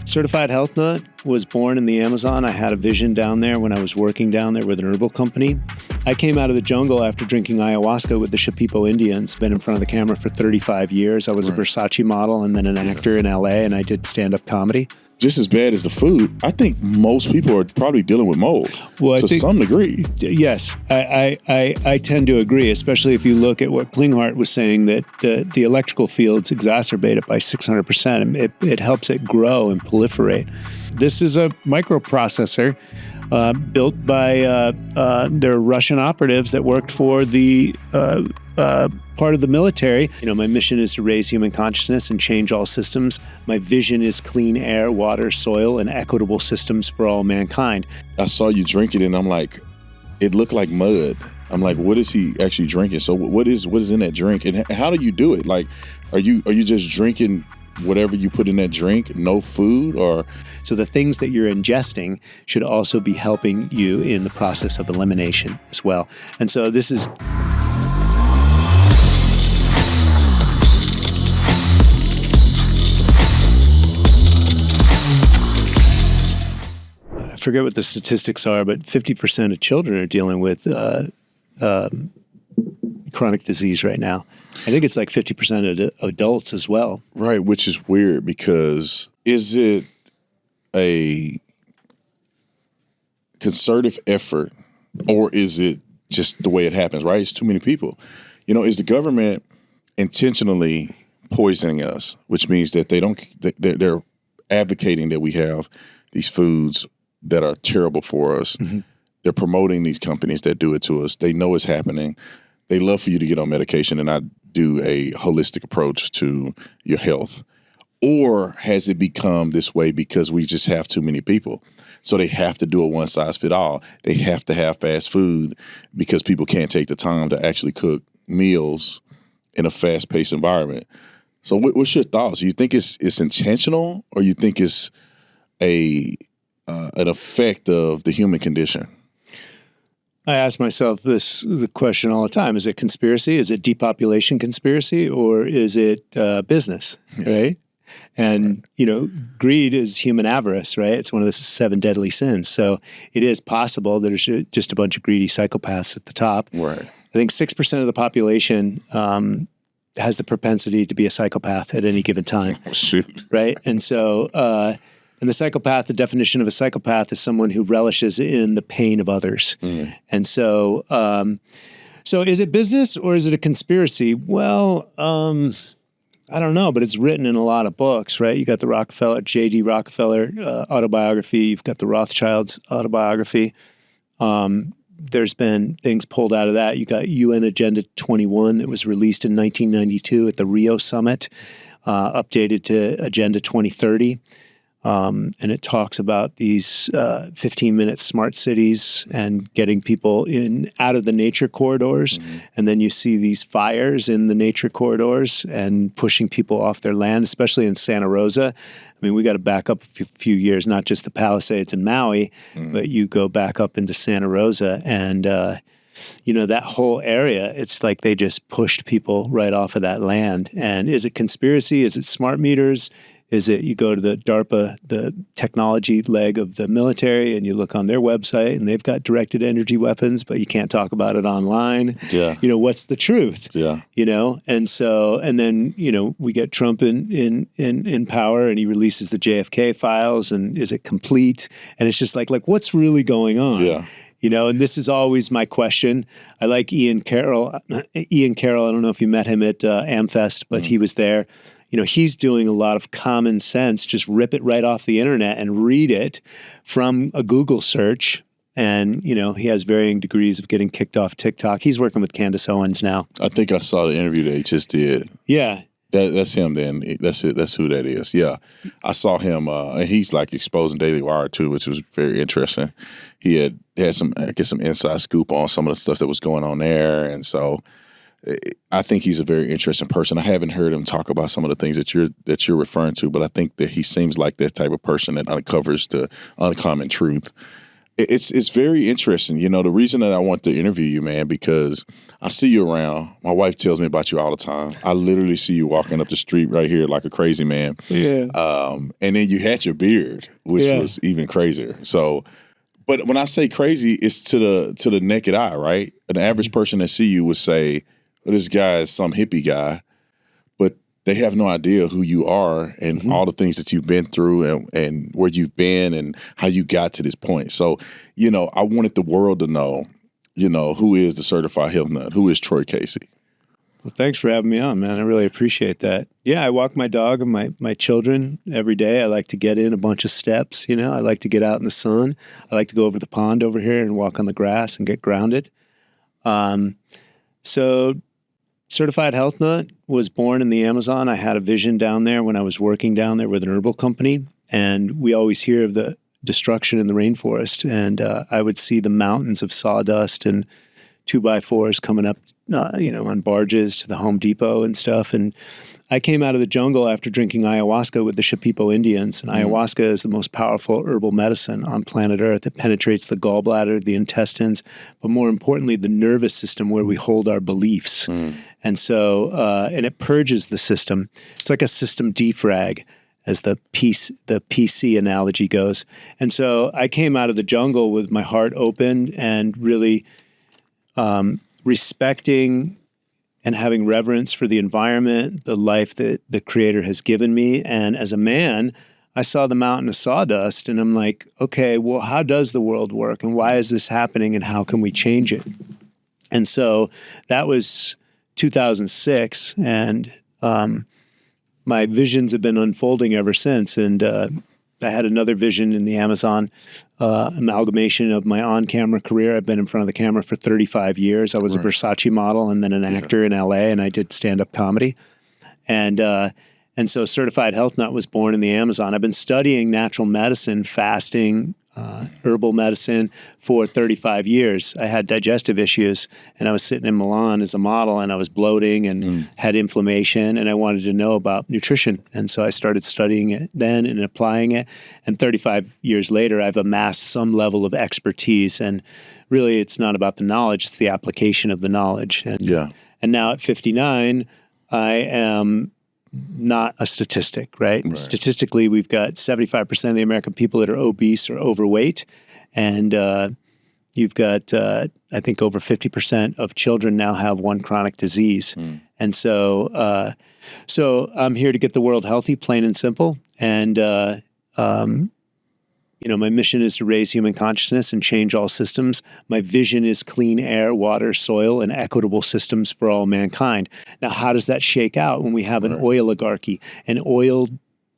Certified Health Nut was born in the Amazon. I had a vision down there when I was working down there with an herbal company. I came out of the jungle after drinking ayahuasca with the Shipibo Indians, been in front of the camera for 35 years. I was a Versace model and then an actor in LA, and I did stand-up comedy. Just as bad as the food, I think most people are probably dealing with mold to some degree. Yes, I tend to agree, especially if you look at what Klinghardt was saying, that the electrical fields exacerbate it by 600%. It helps it grow and proliferate. This is a microprocessor built by their Russian operatives that worked for the part of the military. My mission is to raise human consciousness and change all systems. My vision is clean air, water, soil, and equitable systems for all mankind. I saw you drinking it, and I'm like, it looked like mud. I'm like, what is he actually drinking? So what is in that drink, and how do you do it? Like, are you just drinking whatever you put in that drink, no food? Or so the things that you're ingesting should also be helping you in the process of elimination as well. And so this is I forget what the statistics are, but 50% of children are dealing with chronic disease right now. I think it's like 50% of adults as well. Right, which is weird because is it a concerted effort or is it just the way it happens, right? It's too many people. Is the government intentionally poisoning us, which means that they're advocating that we have these foods that are terrible for us. Mm-hmm. They're promoting these companies that do it to us. They know it's happening. They love for you to get on medication and not do a holistic approach to your health. Or has it become this way because we just have too many people? So they have to do a one-size-fit-all. They have to have fast food because people can't take the time to actually cook meals in a fast-paced environment. So what's your thoughts? Do you think it's intentional, or you think it's an effect of the human condition? I ask myself the question all the time. Is it conspiracy? Is it depopulation conspiracy? Or is it business, right? And, greed is human avarice, right? It's one of the 7 deadly sins. So it is possible that there's just a bunch of greedy psychopaths at the top. Right. I think 6% of the population has the propensity to be a psychopath at any given time. Shoot. Right? And so... and the psychopath, the definition of a psychopath is someone who relishes in the pain of others. Mm. And so, so is it business or is it a conspiracy? Well, I don't know, but it's written in a lot of books, right? You got the J.D. Rockefeller autobiography. You've got the Rothschilds autobiography. There's been things pulled out of that. You got UN Agenda 21 that was released in 1992 at the Rio Summit, updated to Agenda 2030. And it talks about these 15-minute smart cities and getting people out of the nature corridors. Mm-hmm. And then you see these fires in the nature corridors and pushing people off their land, especially in Santa Rosa. I mean, we got to back up a few years, not just the Palisades in Maui, but you go back up into Santa Rosa and, that whole area, it's like they just pushed people right off of that land. And is it conspiracy? Is it smart meters? Is it you go to the DARPA, the technology leg of the military, and you look on their website, and they've got directed energy weapons, but you can't talk about it online. Yeah. What's the truth? Yeah. And so, and then, we get Trump in power, and he releases the JFK files, and is it complete? And it's just like what's really going on? Yeah. And this is always my question. I like Ian Carroll. I don't know if you met him at AmFest, but he was there. He's doing a lot of common sense. Just rip it right off the internet and read it from a Google search. And, he has varying degrees of getting kicked off TikTok. He's working with Candace Owens now. I think I saw the interview that he just did. Yeah. That's him then. That's it. That's who that is. Yeah. I saw him, and he's like exposing Daily Wire too, which was very interesting. He had some inside scoop on some of the stuff that was going on there. And so I think he's a very interesting person. I haven't heard him talk about some of the things that you're referring to, but I think that he seems like that type of person that uncovers the uncommon truth. It's very interesting. You know, the reason that I want to interview you, man, because I see you around. My wife tells me about you all the time. I literally see you walking up the street right here like a crazy man. Yeah. And then you had your beard, which was even crazier. So, but when I say crazy, it's to the naked eye, right? An average person that see you would say, well, this guy is some hippie guy, but they have no idea who you are and all the things that you've been through and where you've been and how you got to this point. So, you know, I wanted the world to know, you know, who is the certified health nut? Who is Troy Casey? Well, thanks for having me on, man. I really appreciate that. Yeah, I walk my dog and my children every day. I like to get in a bunch of steps, you know. I like to get out in the sun. I like to go over the pond over here and walk on the grass and get grounded. So Certified Health Nut was born in the Amazon. I had a vision down there when I was working down there with an herbal company, and we always hear of the destruction in the rainforest. And I would see the mountains of sawdust and 2x4s coming up, you know, on barges to the Home Depot and stuff. And I came out of the jungle after drinking ayahuasca with the Shipibo Indians. And ayahuasca is the most powerful herbal medicine on planet Earth. It penetrates the gallbladder, the intestines, but more importantly, the nervous system where we hold our beliefs. And so, and it purges the system. It's like a system defrag, as the PC analogy goes. And so I came out of the jungle with my heart open and really respecting and having reverence for the environment, the life that the Creator has given me. And as a man, I saw the mountain of sawdust and I'm like, okay, well, how does the world work and why is this happening and how can we change it? And so that was 2006, and my visions have been unfolding ever since. And I had another vision in the Amazon, amalgamation of my on-camera career. I've been in front of the camera for 35 years. I was a Versace model and then an actor in LA, and I did stand-up comedy. And so Certified Health Nut was born in the Amazon. I've been studying natural medicine, fasting, herbal medicine for 35 years. I had digestive issues, and I was sitting in Milan as a model, and I was bloating and had inflammation, and I wanted to know about nutrition. And so I started studying it then and applying it. And 35 years later, I've amassed some level of expertise. And really, it's not about the knowledge, it's the application of the knowledge. And now at 59, I am not a statistic, right? Statistically, we've got 75% of the American people that are obese or overweight. And you've got, I think, over 50% of children now have one chronic disease. And so I'm here to get the world healthy, plain and simple. And, you know, my mission is to raise human consciousness and change all systems. My vision is clean air, water, soil, and equitable systems for all mankind. Now, how does that shake out when we have an oil oligarchy, an oil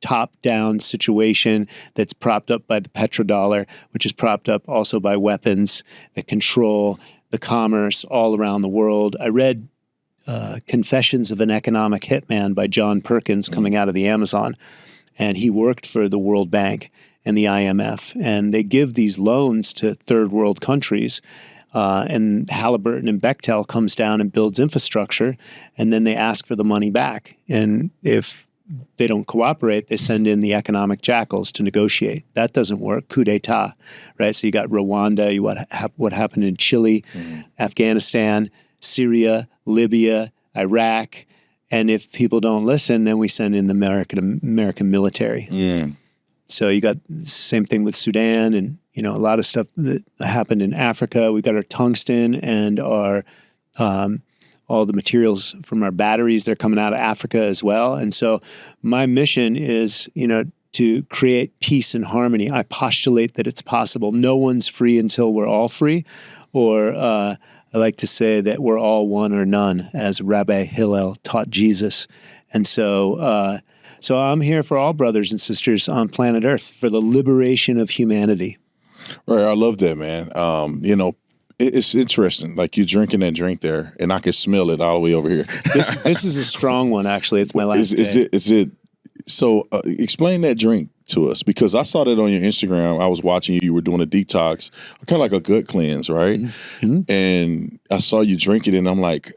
top-down situation that's propped up by the petrodollar, which is propped up also by weapons that control the commerce all around the world? I read Confessions of an Economic Hitman by John Perkins coming out of the Amazon, and he worked for the World Bank and the IMF, and they give these loans to third world countries, and Halliburton and Bechtel comes down and builds infrastructure, and then they ask for the money back. And if they don't cooperate, they send in the economic jackals to negotiate. That doesn't work. Coup d'etat, right? So you got Rwanda, what happened in Chile, Afghanistan, Syria, Libya, Iraq, and if people don't listen, then we send in the American military. So you got the same thing with Sudan and, you know, a lot of stuff that happened in Africa. We've got our tungsten and our all the materials from our batteries. They're coming out of Africa as well. And so my mission is, you know, to create peace and harmony. I postulate that it's possible. No one's free until we're all free. Or I like to say that we're all one or none, as Rabbi Hillel taught Jesus. And so so I'm here for all brothers and sisters on planet Earth for the liberation of humanity. Right. I love that, man. You know, it's interesting. Like you're drinking that drink there, and I can smell it all the way over here. This is a strong one, actually. It's my last day. Is it? So explain that drink to us, because I saw that on your Instagram. I was watching you. You were doing a detox, kind of like a gut cleanse, right? And I saw you drink it, and I'm like,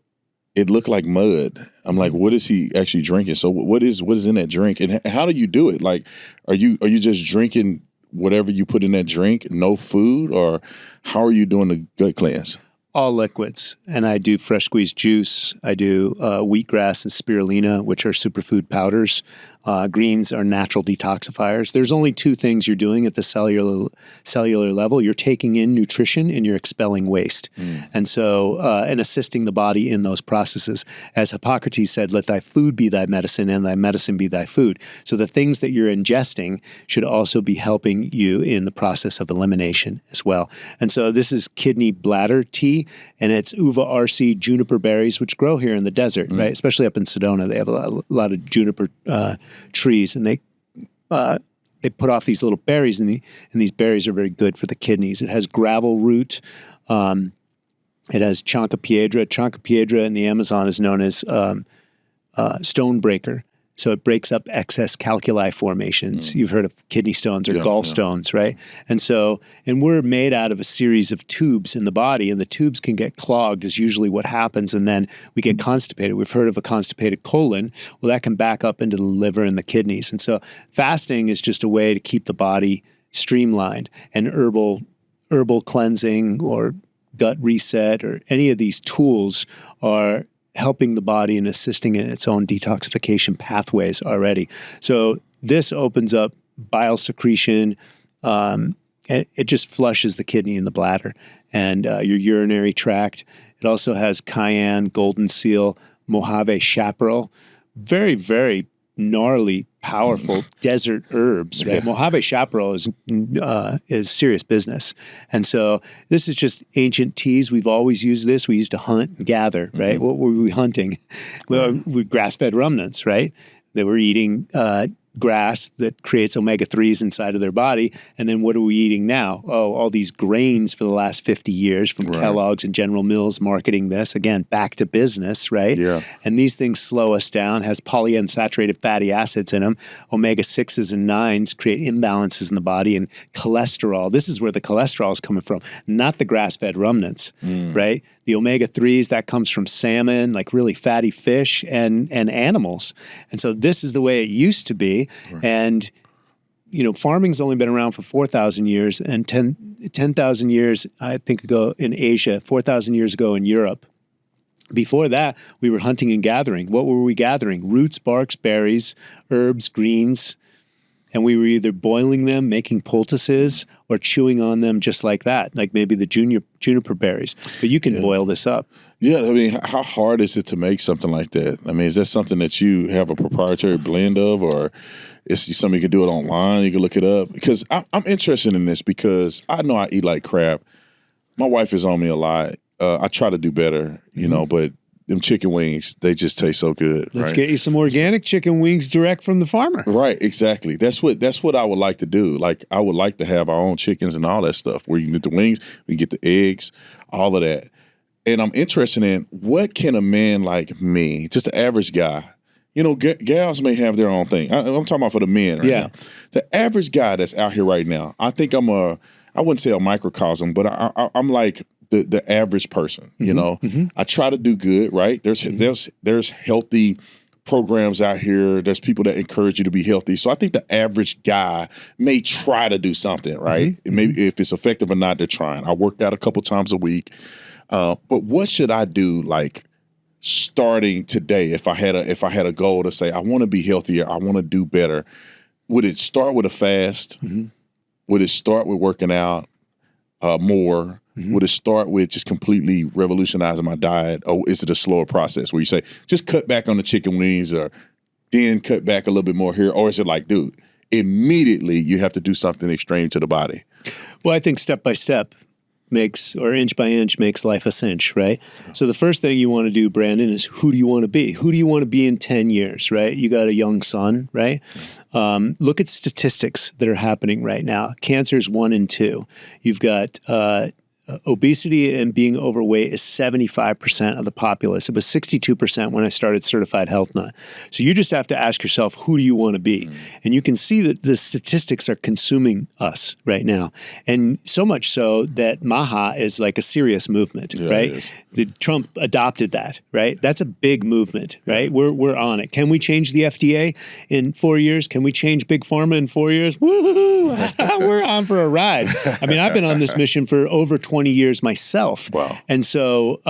it looked like mud. I'm like, what is he actually drinking? So what is in that drink, and how do you do it? Like, are you just drinking whatever you put in that drink, no food, or how are you doing the gut cleanse? All liquids. And I do fresh squeezed juice. I do wheatgrass and spirulina, which are superfood powders. Greens are natural detoxifiers. There's only two things you're doing at the cellular level. You're taking in nutrition and you're expelling waste. And so, and assisting the body in those processes. As Hippocrates said, let thy food be thy medicine and thy medicine be thy food. So the things that you're ingesting should also be helping you in the process of elimination as well. And so this is kidney bladder tea, and it's uva arce juniper berries, which grow here in the desert, right? Especially up in Sedona. They have a lot of juniper trees, and they put off these little berries, and these berries are very good for the kidneys. It has gravel root. It has chanca piedra. Chanca piedra in the Amazon is known as stone breaker. So it breaks up excess calculi formations. You've heard of kidney stones or gallstones, right? And we're made out of a series of tubes in the body, and the tubes can get clogged is usually what happens, and then we get constipated. We've heard of a constipated colon. Well, that can back up into the liver and the kidneys. And so fasting is just a way to keep the body streamlined, and herbal cleansing or gut reset or any of these tools are helping the body and assisting in its own detoxification pathways already. So this opens up bile secretion, and it just flushes the kidney and the bladder and your urinary tract. It also has cayenne, golden seal, Mojave chaparral, very, very gnarly, powerful desert herbs, right? Mojave chaparral is serious business. And so this is just ancient teas. We've always used this. We used to hunt and gather, right? What were we hunting? Well, we grass-fed ruminants, right? They were eating grass that creates omega-3s inside of their body. And then what are we eating now? Oh, all these grains for the last 50 years from Kellogg's and General Mills marketing this. Again, back to business, right? Yeah. And these things slow us down, has polyunsaturated fatty acids in them. Omega-6s and 9s create imbalances in the body, and cholesterol. This is where the cholesterol is coming from, not the grass-fed ruminants, right? The omega-3s, that comes from salmon, like really fatty fish and animals. And so this is the way it used to be. Right. And, you know, farming's only been around for 4,000 years, and 10,000 years, I think, ago in Asia, 4,000 years ago in Europe. Before that, we were hunting and gathering. What were we gathering? Roots, barks, berries, herbs, greens. And we were either boiling them, making poultices, or chewing on them just like that, like maybe the juniper berries. But you can boil this up. Yeah, I mean, how hard is it to make something like that? I mean, is that something that you have a proprietary blend of, or is it something you can do it online? You can look it up? Because I'm interested in this because I know I eat like crap. My wife is on me a lot. I try to do better, you know, but them chicken wings, they just taste so good. Let's get you some organic chicken wings direct from the farmer. Right, exactly. That's what I would like to do. Like, I would like to have our own chickens and all that stuff, where you can get the wings, we get the eggs, all of that. And I'm interested in, what can a man like me, just an average guy, you know, gals may have their own thing. I'm talking about for the men right now. The average guy that's out here right now, I think I wouldn't say a microcosm, but I'm like the average person, you know. I try to do good, right? There's healthy programs out here. There's people that encourage you to be healthy. So I think the average guy may try to do something, right? Maybe if it's effective or not, they're trying. I work out a couple times a week. But what should I do, like, starting today? If I had a goal to say, I want to be healthier, I want to do better, would it start with a fast? Would it start with working out more? Would it start with just completely revolutionizing my diet? Or is it a slower process where you say, just cut back on the chicken wings, or then cut back a little bit more here? Or is it like, dude, immediately you have to do something extreme to the body? Well, I think step by step makes, or inch by inch makes life a cinch, right? So the first thing you want to do, Brandon, is who do you want to be? Who do you want to be in 10 years, right? You got a young son, right? Look at statistics that are happening right now. Cancer is 1 in 2. You've got obesity and being overweight is 75% of the populace. It was 62% when I started Certified Health Nut. So you just have to ask yourself, who do you want to be? And you can see that the statistics are consuming us right now. And so much so that MAHA is like a serious movement, right? Trump adopted that, right? That's a big movement, right? We're on it. Can we change the FDA in 4 years? Can we change Big Pharma in 4 years? Woohoo! We're on for a ride. I mean, I've been on this mission for over 20 years myself. Wow. And so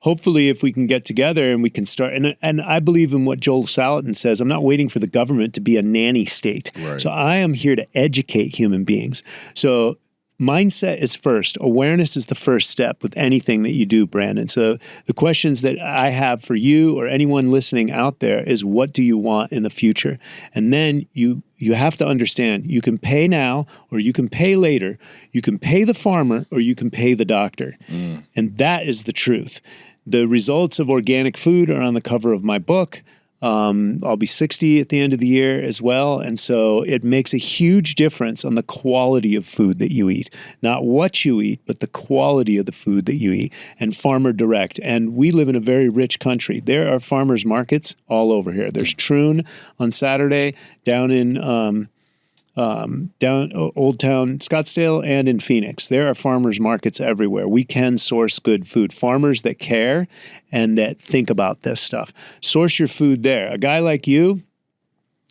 hopefully if we can get together and we can start, and I believe in what Joel Salatin says, I'm not waiting for the government to be a nanny state. Right. So I am here to educate human beings. So mindset is first. Awareness is the first step with anything that you do, Brandon. So the questions that I have for you or anyone listening out there is, what do you want in the future? And then you have to understand, you can pay now or you can pay later. You can pay the farmer or you can pay the doctor. And that is the truth. The results of organic food are on the cover of my book. I'll be 60 at the end of the year as well. And so it makes a huge difference on the quality of food that you eat. Not what you eat, but the quality of the food that you eat. And farmer direct. And we live in a very rich country. There are farmers markets all over here. There's Troon on Saturday down in Old Town Scottsdale and in Phoenix. There are farmers markets everywhere. We can source good food. Farmers that care and that think about this stuff. Source your food there. A guy like you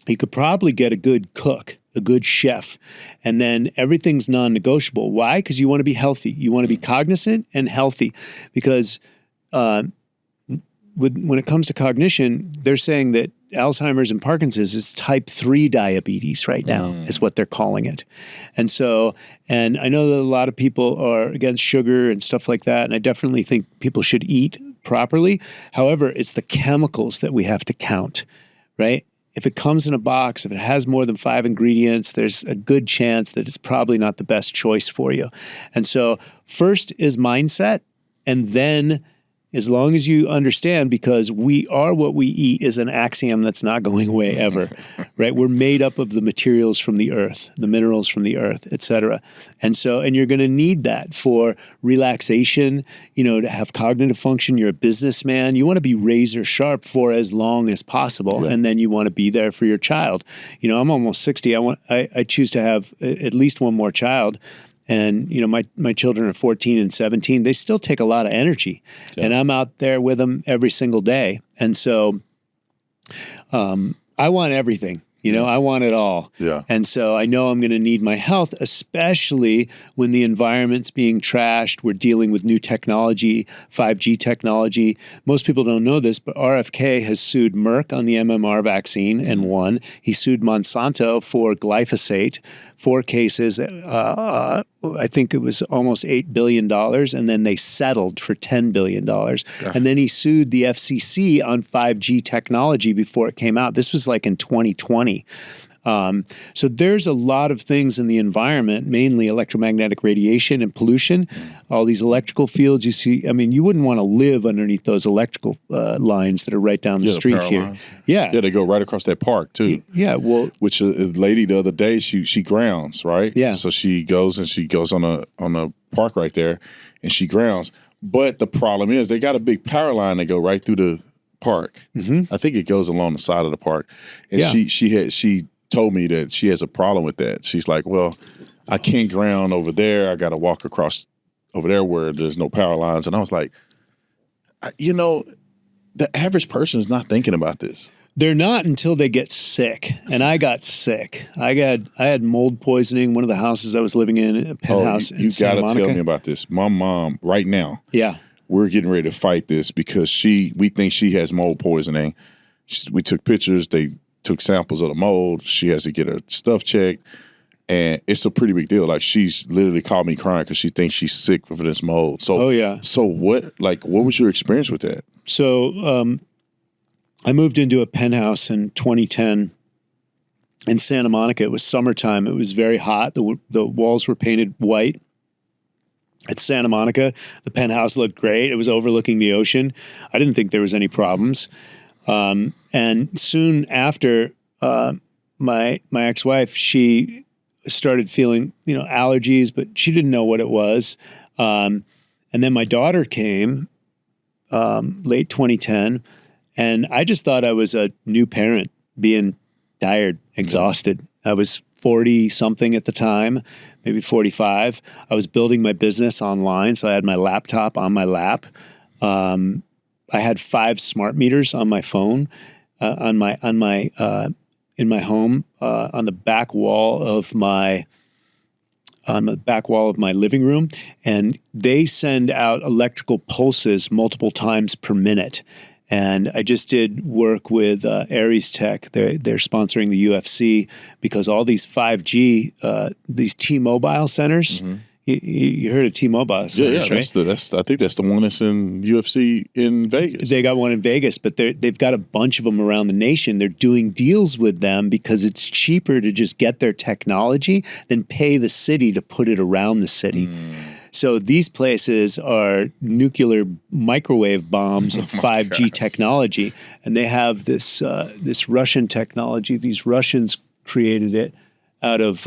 could probably get a good cook, a good chef, and then everything's non-negotiable. Why? Because you want to be healthy. You want to be cognizant and healthy, because when it comes to cognition, they're saying that Alzheimer's and Parkinson's is type 3 diabetes right now, is what they're calling it. And so, and I know that a lot of people are against sugar and stuff like that, and I definitely think people should eat properly. However, it's the chemicals that we have to count, right? If it comes in a box, if it has more than 5 ingredients, there's a good chance that it's probably not the best choice for you. And so first is mindset, and then as long as you understand, because we are what we eat is an axiom that's not going away ever, right? We're made up of the materials from the earth, the minerals from the earth, et cetera. And so, and you're going to need that for relaxation, to have cognitive function. You're a businessman. You want to be razor sharp for as long as possible. And then you want to be there for your child. I'm almost 60. I choose to have at least one more child. And, my children are 14 and 17. They still take a lot of energy. Yeah. And I'm out there with them every single day. And so I want everything. I want it all. Yeah. And so I know I'm going to need my health, especially when the environment's being trashed. We're dealing with new technology, 5G technology. Most people don't know this, but RFK has sued Merck on the MMR vaccine and won. He sued Monsanto for glyphosate, 4 cases. I think it was almost $8 billion, and then they settled for $10 billion. And then he sued the FCC on 5G technology before it came out. This was like in 2020. So there's a lot of things in the environment, mainly electromagnetic radiation and pollution, all these electrical fields you see. I mean, you wouldn't want to live underneath those electrical lines that are right down the street here. Lines. Yeah, they go right across that park too. Yeah, well, which a lady the other day, she grounds, right? Yeah. So she goes on a park right there, and she grounds. But the problem is they got a big power line that go right through the park. I think it goes along the side of the park, and she told me that she has a problem with that. She's like, well, I can't ground over there. I got to walk across over there where there's no power lines. And I was like, the average person is not thinking about this. They're not until they get sick. And I got sick. I had mold poisoning. One of the houses I was living in, a penthouse in Santa Monica. You got to tell me about this. My mom, right now, we're getting ready to fight this because we think she has mold poisoning. We took pictures. They took samples of the mold. She has to get her stuff checked. And it's a pretty big deal. Like, she's literally called me crying because she thinks she's sick for this mold. So, So what was your experience with that? So I moved into a penthouse in 2010 in Santa Monica. It was summertime. It was very hot. The walls were painted white. At Santa Monica, the penthouse looked great. It was overlooking the ocean. I didn't think there was any problems. And soon after, my ex-wife, she started feeling, allergies, but she didn't know what it was. And then my daughter came late 2010, and I just thought I was a new parent, being tired, exhausted. I was 40 something at the time, maybe 45. I was building my business online, so I had my laptop on my lap. I had 5 smart meters on my phone, in my home, on the back wall of my living room, and they send out electrical pulses multiple times per minute. And I just did work with Aries Tech. They're sponsoring the UFC because all these 5G, these T-Mobile centers. You heard of T-Mobile centers, right? I think that's the one that's in UFC in Vegas. They got one in Vegas, but they've got a bunch of them around the nation. They're doing deals with them because it's cheaper to just get their technology than pay the city to put it around the city. So these places are nuclear microwave bombs of 5G technology, and they have this Russian technology. These Russians created it out of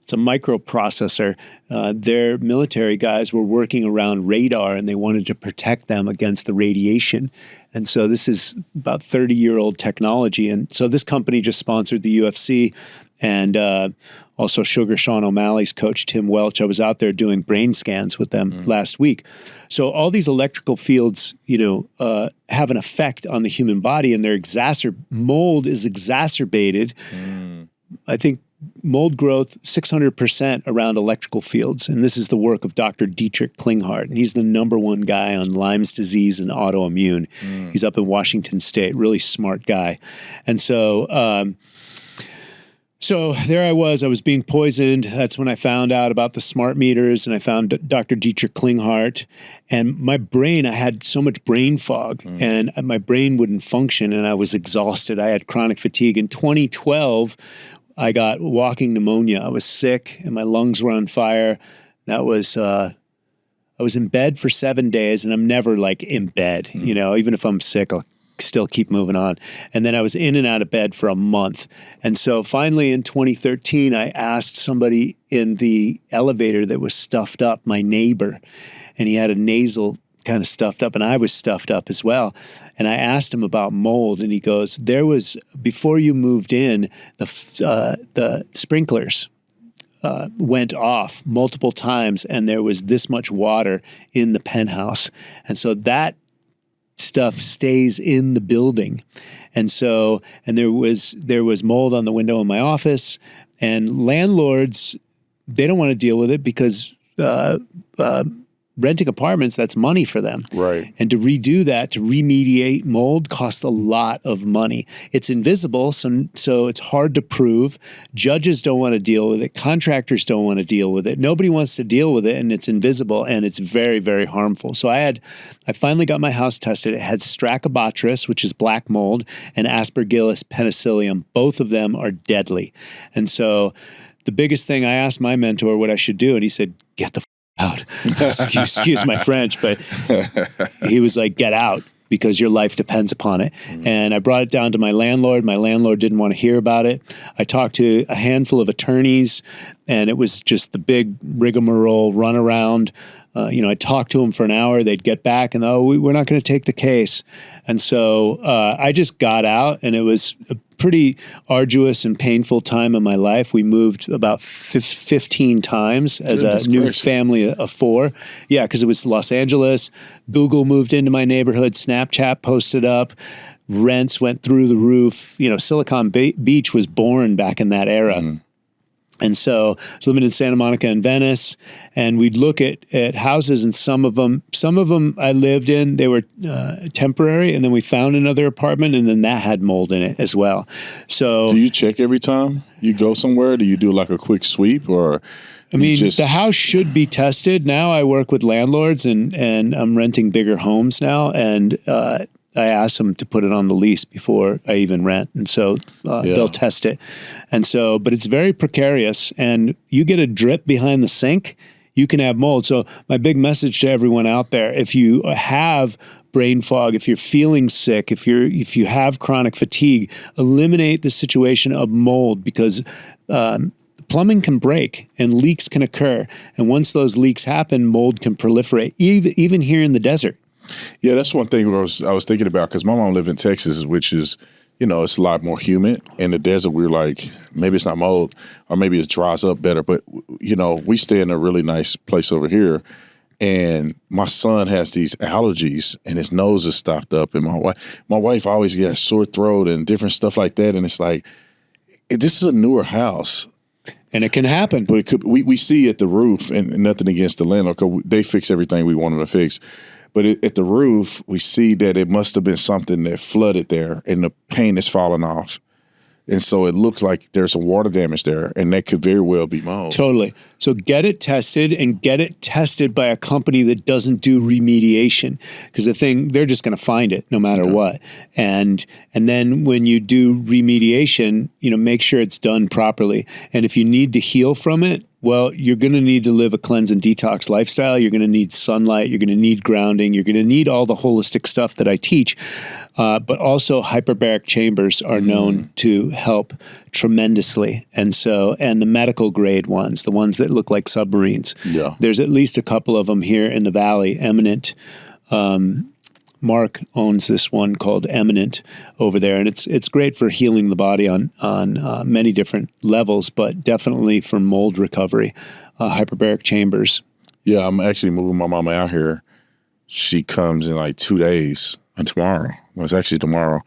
it's a microprocessor. Their military guys were working around radar, and they wanted to protect them against the radiation. And so this is about 30-year-old technology. And so this company just sponsored the UFC, and also Sugar Sean O'Malley's coach, Tim Welch. I was out there doing brain scans with them last week. So all these electrical fields, have an effect on the human body, and mold is exacerbated. I think mold growth 600% around electrical fields. And this is the work of Dr. Dietrich Klinghardt. And he's the #1 guy on Lyme's disease and autoimmune. He's up in Washington State, really smart guy. And so, so there I was being poisoned. That's when I found out about the smart meters, and I found Dr. Dietrich Klinghardt. And my brain, I had so much brain fog, and my brain wouldn't function, and I was exhausted. I had chronic fatigue. In 2012, I got walking pneumonia. I was sick, and my lungs were on fire. That was, I was in bed for 7 days, and I'm never like in bed, even if I'm sick, I'll still keep moving on. And then I was in and out of bed for a month. And so finally in 2013, I asked somebody in the elevator that was stuffed up, my neighbor, and he had a nasal kind of stuffed up, and I was stuffed up as well. And I asked him about mold, and he goes, before you moved in, the sprinklers went off multiple times, and there was this much water in the penthouse. And so that stuff stays in the building. And so, and there was mold on the window in my office, and landlords, they don't want to deal with it because renting apartments, that's money for them. Right. And to redo that, to remediate mold, costs a lot of money. It's invisible, so it's hard to prove. Judges don't want to deal with it. Contractors don't want to deal with it. Nobody wants to deal with it, and it's invisible, and it's very, very harmful. So I finally got my house tested. It had Strachobacterus, which is black mold, and Aspergillus penicillium. Both of them are deadly. And so the biggest thing, I asked my mentor what I should do, and he said, get the out. Excuse my French, but he was like, get out because your life depends upon it. And I brought it down to my landlord. My landlord didn't want to hear about it. I talked to a handful of attorneys, and it was just the big rigmarole runaround. I talked to them for an hour. They'd get back and, we're not going to take the case. And so I just got out, and it was a pretty arduous and painful time in my life. We moved about 15 times as a new family of 4. Yeah, because it was Los Angeles. Google moved into my neighborhood. Snapchat posted up. Rents went through the roof. Silicon Beach was born back in that era. And so I was living in Santa Monica and Venice, and we'd look at houses, and some of them I lived in, they were temporary, and then we found another apartment, and then that had mold in it as well. So do you check every time you go somewhere? Do you do like a quick sweep, or? The house should be tested. Now I work with landlords, and I'm renting bigger homes now, and I asked them to put it on the lease before I even rent. And so they'll test it. And so, but it's very precarious, and you get a drip behind the sink, you can have mold. So my big message to everyone out there, if you have brain fog, if you're feeling sick, if you have chronic fatigue, eliminate the situation of mold, because plumbing can break and leaks can occur. And once those leaks happen, mold can proliferate, even here in the desert. Yeah, that's one thing I was thinking about, because my mom lived in Texas, which is, it's a lot more humid. In the desert, we're like, maybe it's not mold, or maybe it dries up better. But, we stay in a really nice place over here. And my son has these allergies, and his nose is stopped up. And my wife always gets sore throat and different stuff like that. And it's like, this is a newer house. And it can happen. But it could, we see at the roof, and nothing against the landlord, because they fix everything we want them to fix. But at the roof, we see that it must have been something that flooded there, and the paint is falling off. And so it looks like there's some water damage there, and that could very well be mold. Totally. So get it tested, and get it tested by a company that doesn't do remediation, because they're just going to find it no matter what. And then when you do remediation, make sure it's done properly. And if you need to heal from it, well, you're going to need to live a cleanse and detox lifestyle. You're going to need sunlight. You're going to need grounding. You're going to need all the holistic stuff that I teach. But also hyperbaric chambers are known to help tremendously. And the medical grade ones, the ones that look like submarines. Yeah. There's at least a couple of them here in the Valley. Eminent. Mark owns this one called Eminent over there, and it's great for healing the body on many different levels, but definitely for mold recovery, hyperbaric chambers. Yeah, I'm actually moving my mama out here. She comes in like 2 days, and tomorrow. Well, it's actually tomorrow.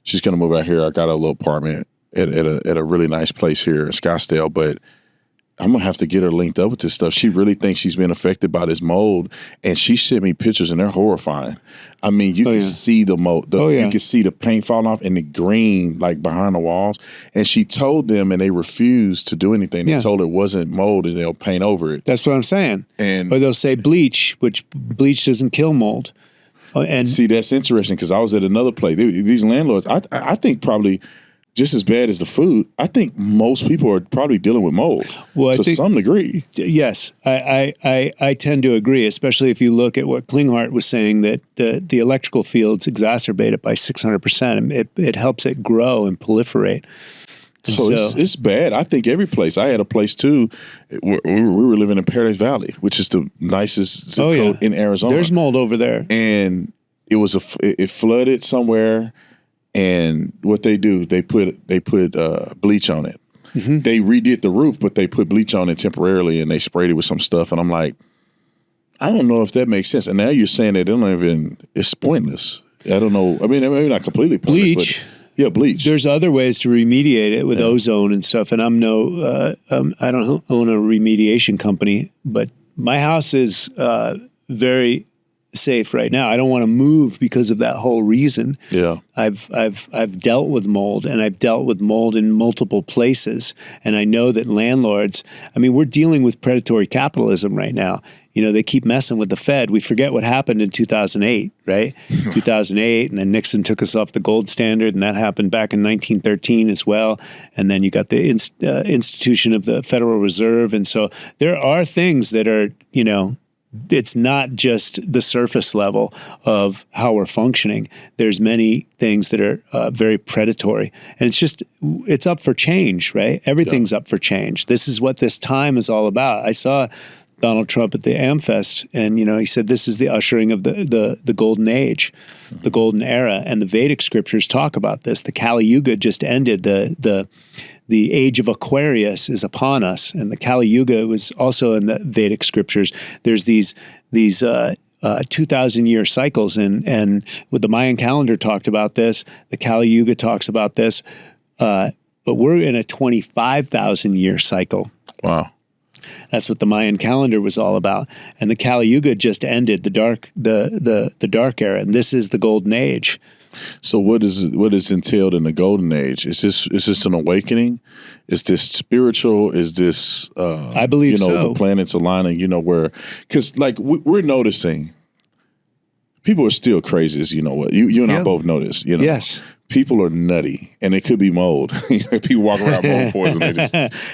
She's gonna move out here. I got a little apartment at a really nice place here in Scottsdale, but I'm going to have to get her linked up with this stuff. She really thinks she's been affected by this mold, and she sent me pictures, and they're horrifying. I mean, you can see the mold. You can see the paint falling off and the green, like, behind the walls. And she told them, and they refused to do anything. They told her it wasn't mold, and they'll paint over it. That's what I'm saying. Or they'll say bleach, which bleach doesn't kill mold. And see, that's interesting, because I was at another place. These landlords, I think probably just as bad as the food, I think most people are probably dealing with mold to some degree. Yes, I tend to agree, especially if you look at what Klinghardt was saying, that the electrical fields exacerbate it by 600%. It helps it grow and proliferate. So it's bad. I think every place. I had a place too where we were living in Paradise Valley, which is the nicest zip code in Arizona. There's mold over there, and it flooded somewhere. And what they do, they put bleach on it. Mm-hmm. They redid the roof, but they put bleach on it temporarily, and they sprayed it with some stuff. And I'm like, I don't know if that makes sense. And now you're saying that it's pointless. I don't know. I mean, maybe not completely pointless. Bleach. But bleach. There's other ways to remediate it with ozone and stuff. And I don't own a remediation company, but my house is very safe right now. I don't want to move because of that whole reason. Yeah. I've dealt with mold, and I've dealt with mold in multiple places. And I know that landlords, we're dealing with predatory capitalism right now. They keep messing with the Fed. We forget what happened in 2008, right? 2008, and then Nixon took us off the gold standard, and that happened back in 1913 as well. And then you got the institution of the Federal Reserve. And so there are things that are, it's not just the surface level of how we're functioning. There's many things that are very predatory. And it's up for change, right? Everything's up for change. This is what this time is all about. I saw Donald Trump at the AmFest, and he said this is the ushering of the golden age, the golden era, and the Vedic scriptures talk about this. The Kali Yuga just ended. The age of Aquarius is upon us, and the Kali Yuga was also in the Vedic scriptures. There's these 2,000-year cycles, and with the Mayan calendar talked about this, the Kali Yuga talks about this, but we're in a 25,000-year cycle. Wow. That's what the Mayan calendar was all about. And the Kali Yuga just ended, the dark era, and this is the golden age. So what is entailed in the golden age? Is this an awakening? Is this spiritual? Is this I believe so. The planets aligning, because like we're noticing people are still crazy, as you know what. You and I both notice, Yes. People are nutty, and it could be mold. People walk around mold poison.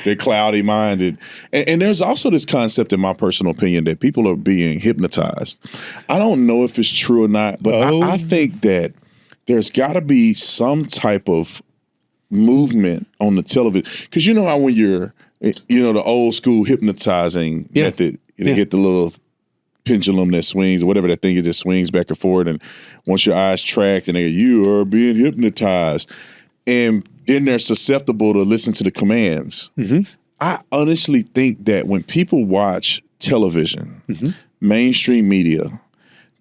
They're cloudy minded. And there's also this concept, in my personal opinion, that people are being hypnotized. I don't know if it's true or not, but I think that there's got to be some type of movement on the television. Because you know how when you're You know, the old school hypnotizing method. They hit the little pendulum that swings or whatever that thing is that swings back and forth. And once your eyes tracked and you are being hypnotized. And then they're susceptible to listen to the commands. I honestly think that when people watch television, mainstream media,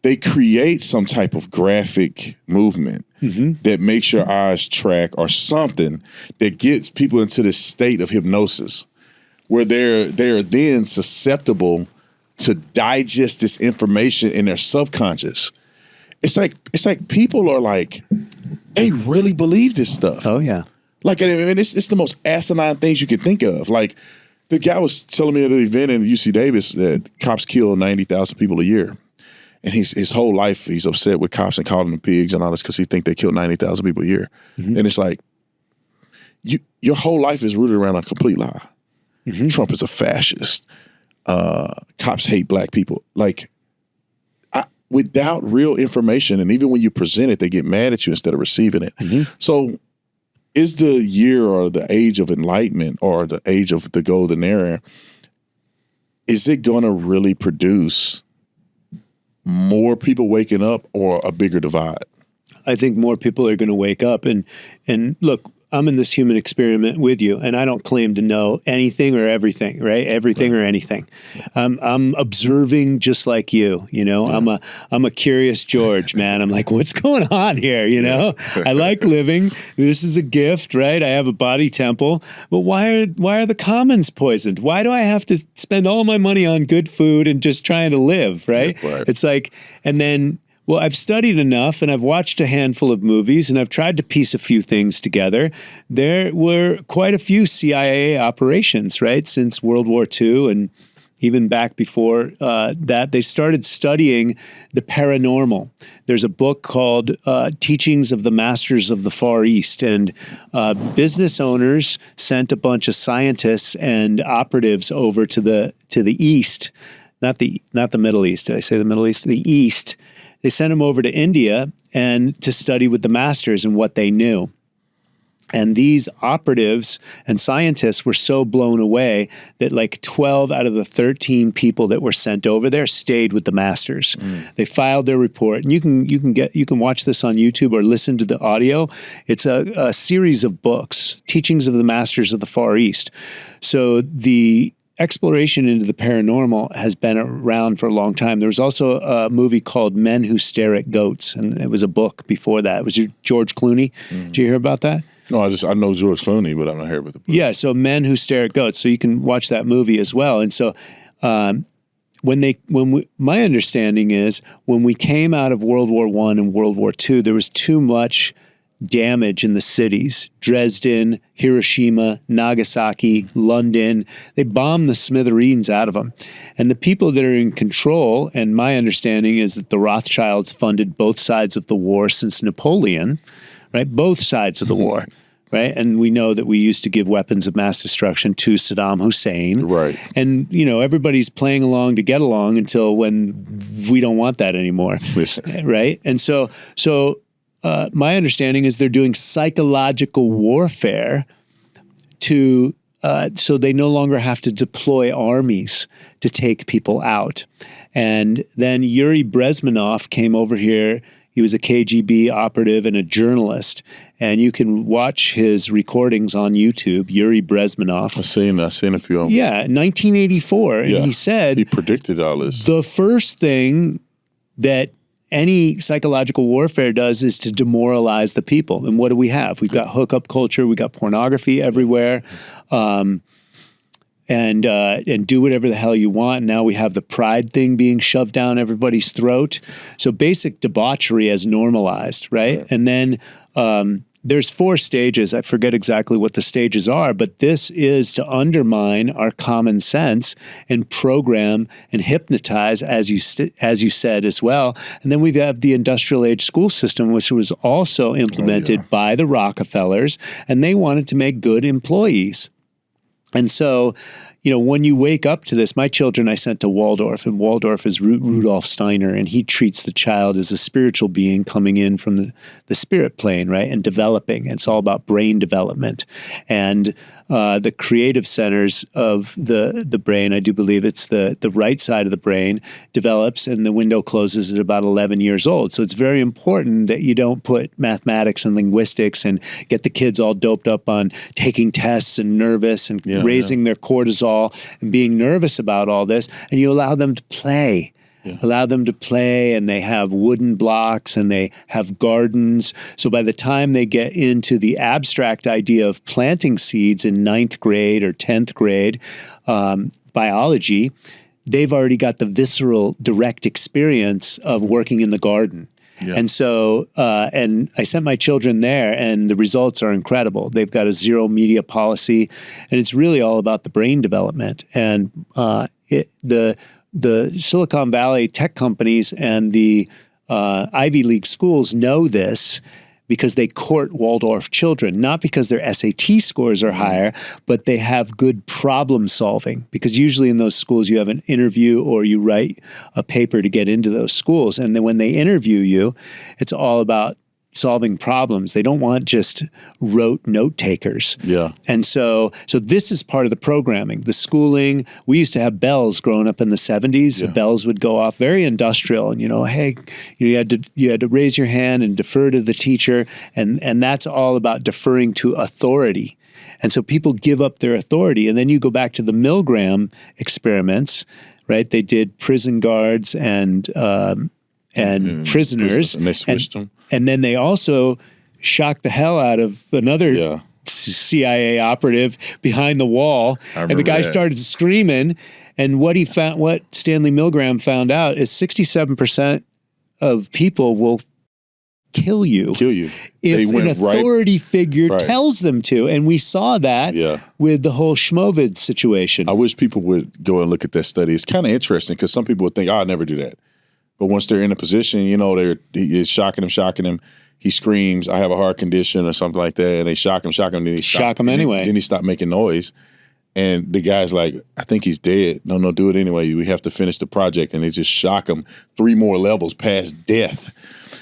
they create some type of graphic movement that makes your eyes track or something that gets people into this state of hypnosis where they're then susceptible to digest this information in their subconscious. It's like people are like, they really believe this stuff. Oh yeah. Like, I mean, it's the most asinine things you can think of. Like, the guy was telling me at an event in UC Davis that cops kill 90,000 people a year. And his whole life, he's upset with cops and calling them pigs and all this because he think they kill 90,000 people a year. And it's like, your whole life is rooted around a complete lie. Trump is a fascist. Cops hate black people. Like, without real information, and even when you present it, they get mad at you instead of receiving it. So is the year or the age of enlightenment or the age of the golden era, is it going to really produce more people waking up or a bigger divide? I think more people are going to wake up. And look, I'm in this human experiment with you, and I don't claim to know anything or everything, right? Everything or anything. I'm observing just like you, you know. I'm a curious George, man. I'm like, what's going on here, you know? I like living. This is a gift, right? I have a body temple. But why are the commons poisoned? Why do I have to spend all my money on good food and just trying to live, right? It's like, and then, well, I've studied enough and I've watched a handful of movies and I've tried to piece a few things together. There were quite a few CIA operations, right, since World War II, and even back before that. They started studying the paranormal. There's a book called Teachings of the Masters of the Far East, and business owners sent a bunch of scientists and operatives over to the East, not the Middle East. Did I say the Middle East? The East. They sent them over to India and to study with the masters and what they knew. And these operatives and scientists were so blown away that like 12 out of the 13 people that were sent over there stayed with the masters. They filed their report, and you can watch this on YouTube or listen to the audio. It's a series of books, Teachings of the Masters of the Far East. So the exploration into the paranormal has been around for a long time. There was also a movie called Men Who Stare at Goats, and it was a book before that. It was George Clooney. Did you hear about that? No, I know George Clooney, but I'm not here about the book. Yeah, so Men Who Stare at Goats. So you can watch that movie as well. And so my understanding is when we came out of World War I and World War II, there was too much damage in the cities. Dresden, Hiroshima, Nagasaki, London. They bombed the smithereens out of them. And the people that are in control, and my understanding is that the Rothschilds funded both sides of the war since Napoleon, right? Both sides of the war, right? And we know that we used to give weapons of mass destruction to Saddam Hussein. Right. And, you know, everybody's playing along to get along until when we don't want that anymore, right? And so my understanding is they're doing psychological warfare to so they no longer have to deploy armies to take people out. And then Yuri Bezmenov came over here. He was a KGB operative and a journalist, and you can watch his recordings on YouTube. Yuri Bezmenov. I've seen a few of them. Yeah, 1984, and he said he predicted all this. The first thing that any psychological warfare does is to demoralize the people. And what do we have? We've got hookup culture. We got pornography everywhere, and do whatever the hell you want. Now we have the pride thing being shoved down everybody's throat. So basic debauchery as normalized, right? And then there's 4 stages. I forget exactly what the stages are, but this is to undermine our common sense and program and hypnotize, as you said as well. And then we have the industrial age school system, which was also implemented by the Rockefellers, and they wanted to make good employees. And so, when you wake up to this, my children I sent to Waldorf, and Waldorf is Rudolf Steiner, and he treats the child as a spiritual being coming in from the spirit plane, right, and developing. And it's all about brain development. And the creative centers of the brain, I do believe it's the right side of the brain, develops, and the window closes at about 11 years old. So it's very important that you don't put mathematics and linguistics and get the kids all doped up on taking tests and nervous and raising their cortisol and being nervous about all this. And you allow them to play. Allow them to play, and they have wooden blocks and they have gardens. So by the time they get into the abstract idea of planting seeds in 9th grade or 10th grade biology, they've already got the visceral, direct experience of working in the garden. Yeah. And so, and I sent my children there, and the results are incredible. They've got a zero media policy, and it's really all about the brain development. And the Silicon Valley tech companies and the Ivy League schools know this because they court Waldorf children, not because their SAT scores are higher, but they have good problem solving. Because usually in those schools you have an interview or you write a paper to get into those schools. And then when they interview you, it's all about solving problems. They don't want just rote note takers. Yeah. And so this is part of the programming, the schooling. We used to have bells growing up in the 70s. Yeah. The bells would go off, very industrial. And, hey, you had to raise your hand and defer to the teacher. And that's all about deferring to authority. And so people give up their authority. And then you go back to the Milgram experiments, right? They did prison guards and prisoners. And they switched them. And then they also shocked the hell out of another CIA operative behind the wall. And the guy started screaming. And what Stanley Milgram found out is 67% of people will kill you if an authority figure tells them to. And we saw that with the whole Schmovid situation. I wish people would go and look at that study. It's kind of interesting because some people would think, I'll never do that. But once they're in a position, it's shocking him. He screams, I have a heart condition or something like that. And they shock him, then he shock him anyway. Then he stopped making noise. And the guy's like, I think he's dead. No, do it anyway. We have to finish the project. And they just shock him 3 more levels past death,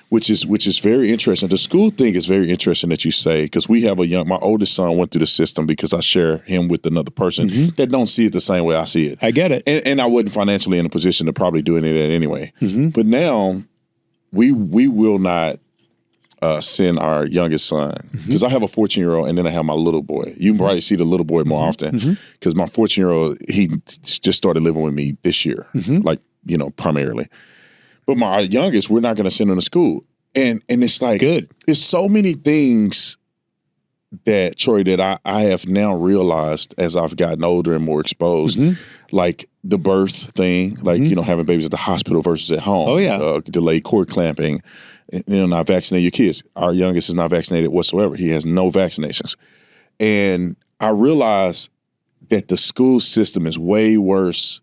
which is very interesting. The school thing is very interesting that you say, because we have my oldest son went through the system because I share him with another person that don't see it the same way I see it. I get it. And I wasn't financially in a position to probably do any of that anyway. But now we will not send our youngest son, because I have a 14-year-old and then I have my little boy. You probably see the little boy more often because my 14-year-old, he just started living with me this year, primarily. But my youngest, we're not going to send him to school. And it's like, it's so many things that, Troy, that I have now realized as I've gotten older and more exposed, like the birth thing, like, having babies at the hospital versus at home. Oh, yeah. Delayed cord clamping, not vaccinate your kids. Our youngest is not vaccinated whatsoever. He has no vaccinations. And I realized that the school system is way worse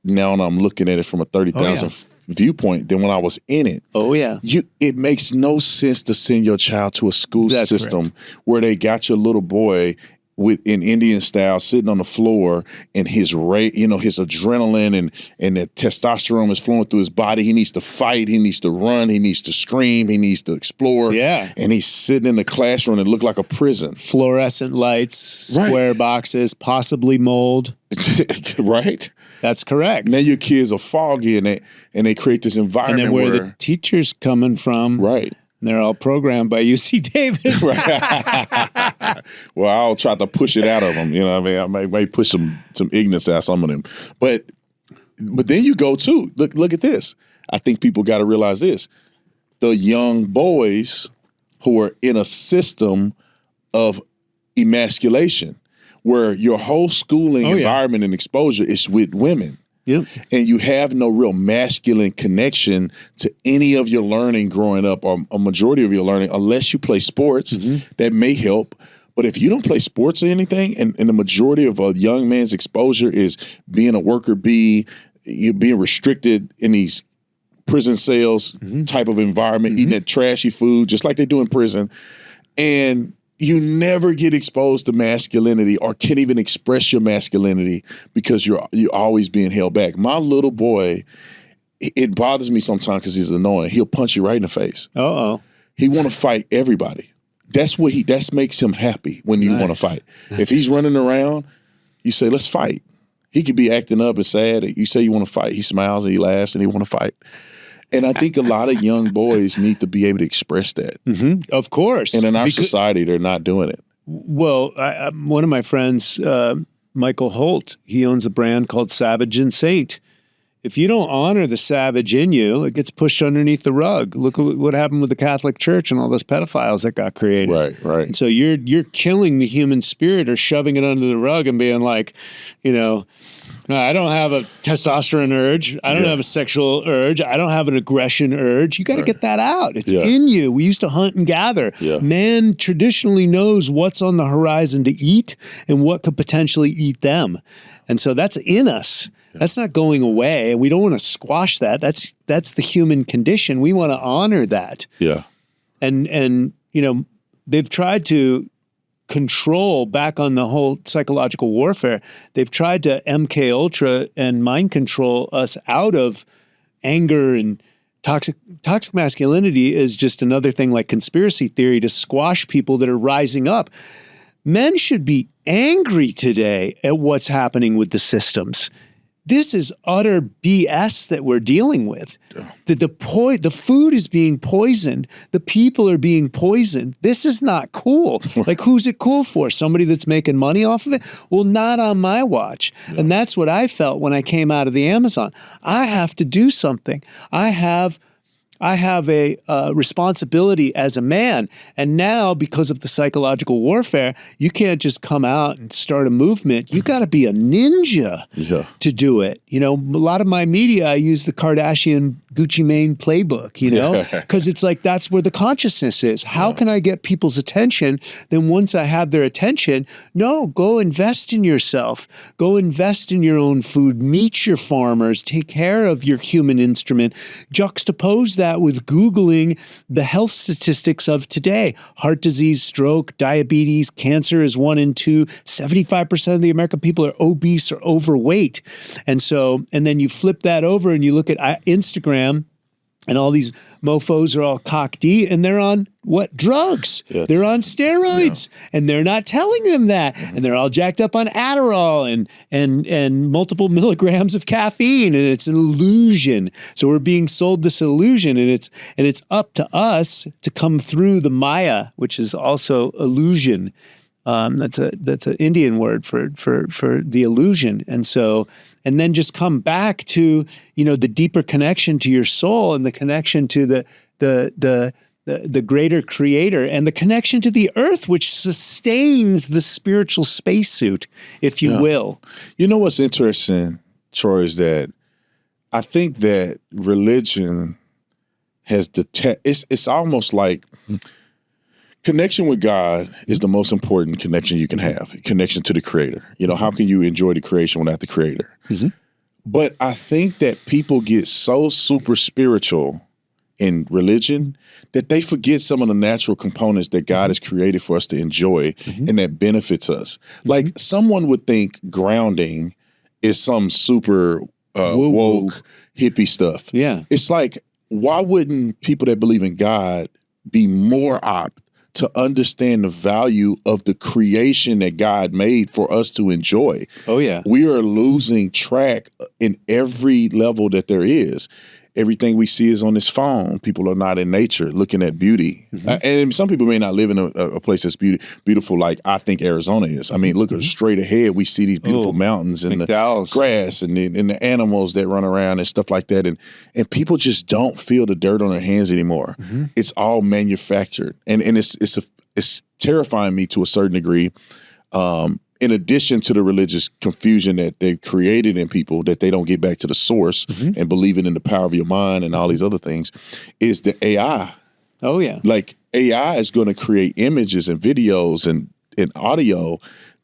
now, and I'm looking at it from a 30,000 viewpoint than when I was in it. Oh, yeah. It makes no sense to send your child to a school system where they got your little boy in Indian style sitting on the floor, and his adrenaline and the testosterone is flowing through his body. He needs to fight. He needs to run. He needs to scream. He needs to explore. Yeah. And he's sitting in the classroom and look like a prison. Fluorescent lights, square boxes, possibly mold. Right? That's correct. Now your kids are foggy and they create this environment and then where the teacher's coming from. Right. And they're all programmed by UC Davis. Well, I'll try to push it out of them. I might push some ignorance out of some of them. But then you go too. Look at this. I think people got to realize this. The young boys who are in a system of emasculation, where your whole schooling environment and exposure is with women. Yep. And you have no real masculine connection to any of your learning growing up, or a majority of your learning, unless you play sports. That may help. But if you don't play sports or anything, and the majority of a young man's exposure is being a worker bee, you're being restricted in these prison cells type of environment, eating that trashy food, just like they do in prison. And you never get exposed to masculinity or can't even express your masculinity because you're always being held back. My little boy, it bothers me sometimes because he's annoying. He'll punch you right in the face. Uh-oh. He want to fight everybody. That makes him happy when you want to fight. If he's running around, you say, let's fight. He could be acting up and sad. You say you want to fight. He smiles and he laughs and he want to fight. And I think a lot of young boys need to be able to express that. Of course. And in our society, they're not doing it. Well, one of my friends, Michael Holt, he owns a brand called Savage and Saint. If you don't honor the savage in you, it gets pushed underneath the rug. Look at what happened with the Catholic Church and all those pedophiles that got created. Right. And so you're killing the human spirit or shoving it under the rug and being like, I don't have a testosterone urge. I don't have a sexual urge. I don't have an aggression urge. You got to get that out. It's in you. We used to hunt and gather. Yeah. Man traditionally knows what's on the horizon to eat and what could potentially eat them. And so that's in us. That's not going away. We don't want to squash that. That's the human condition. We want to honor that. Yeah. And they've tried to control back on the whole psychological warfare. They've tried to MK Ultra and mind control us out of anger and toxic masculinity is just another thing like conspiracy theory to squash people that are rising up. Men should be angry today at what's happening with the systems. This is utter BS that we're dealing with. The food is being poisoned. The people are being poisoned. This is not cool. Like, who's it cool for? Somebody that's making money off of it? Well, not on my watch. Yeah. And that's what I felt when I came out of the Amazon. I have to do something. I have a responsibility as a man. And now, because of the psychological warfare, you can't just come out and start a movement. You got to be a ninja to do it. A lot of my media, I use the Kardashian Gucci Mane playbook, because it's like that's where the consciousness is. How can I get people's attention? Then once I have their attention, go invest in yourself. Go invest in your own food. Meet your farmers. Take care of your human instrument. Juxtapose that with Googling the health statistics of today. Heart disease, stroke, diabetes, cancer is 1 in 2. 75% of the American people are obese or overweight. And then you flip that over and you look at Instagram, and all these mofos are all cock-D, and they're on what? Drugs. Yes. They're on steroids, and they're not telling them that. And they're all jacked up on Adderall and multiple milligrams of caffeine, and it's an illusion. So we're being sold this illusion, and it's up to us to come through the Maya, which is also illusion. That's an Indian word for the illusion. And then just come back to, the deeper connection to your soul and the connection to the greater creator and the connection to the earth, which sustains the spiritual spacesuit, if you will. You know what's interesting, Troy, is that I think that religion has it's almost like connection with God is the most important connection you can have. Connection to the creator. How can you enjoy the creation without the creator? Mm-hmm. But I think that people get so super spiritual in religion that they forget some of the natural components that God has created for us to enjoy and that benefits us. Like someone would think grounding is some super woke hippie stuff. Yeah. It's like, why wouldn't people that believe in God be more apt to understand the value of the creation that God made for us to enjoy? Oh, yeah. We are losing track in every level that there is. Everything we see is on this phone. People are not in nature looking at beauty. And some people may not live in a place that's beautiful like I think Arizona is. I mean, look straight ahead. We see these beautiful mountains and the grass and the animals that run around and stuff like that. And people just don't feel the dirt on their hands anymore. It's all manufactured. And it's terrifying me to a certain degree. In addition to the religious confusion that they've created in people, that they don't get back to the source and believing in the power of your mind and all these other things, is the AI. Oh, yeah. Like AI is going to create images and videos and audio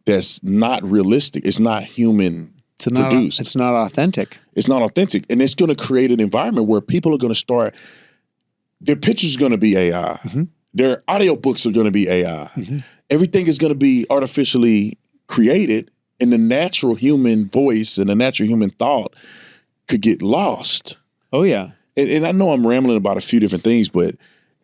that's not realistic. It's not human produced. It's not authentic. It's not authentic. And it's going to create an environment where people are going to start, their pictures are going to be AI. Their audiobooks are going to be AI. everything is going to be artificially created, and the natural human voice and the natural human thought could get lost. Oh yeah. And I know I'm rambling about a few different things, but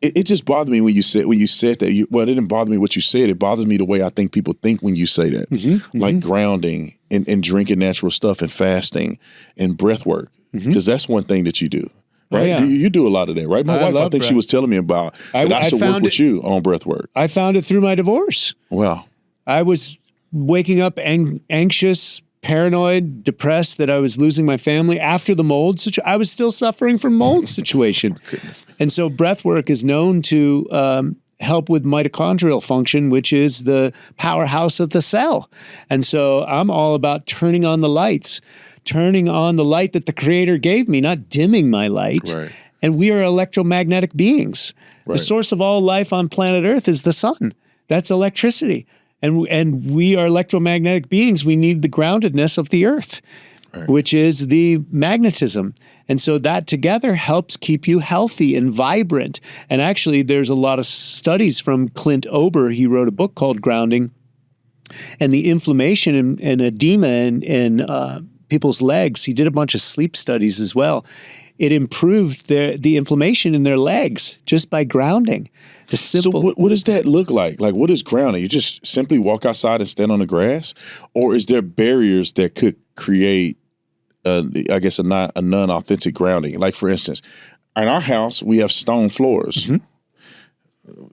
it just bothered me when you said that. Well, it didn't bother me what you said. It bothers me the way I think people think when you say that, like grounding and drinking natural stuff and fasting and breath work, because that's one thing that you do. Right, Oh, yeah. you do a lot of that, right? My wife, I love think she breath. was telling me about that I should work with you on breath work. I found it through my divorce. Wow. I was waking up anxious, paranoid, depressed that I was losing my family after the mold situation. I was still suffering from mold situation. And so breath work is known to help with mitochondrial function, which is the powerhouse of the cell. And so I'm all about turning on the lights, turning on the light that the Creator gave me, not dimming my light. Right. And we are electromagnetic beings. Right. The source of all life on planet Earth is the sun. That's electricity. And we are electromagnetic beings. We need the groundedness of the earth, which is the magnetism. And so that together helps keep you healthy and vibrant. And actually, there's a lot of studies from Clint Ober. He wrote a book called Grounding. And the inflammation and edema in people's legs, he did a bunch of sleep studies as well. It improved the inflammation in their legs just by grounding. The simple. So what does that look like? Like, what is grounding? You just simply walk outside and stand on the grass? Or is there barriers that could create, I guess, a non-authentic grounding? Like, for instance, in our house, we have stone floors.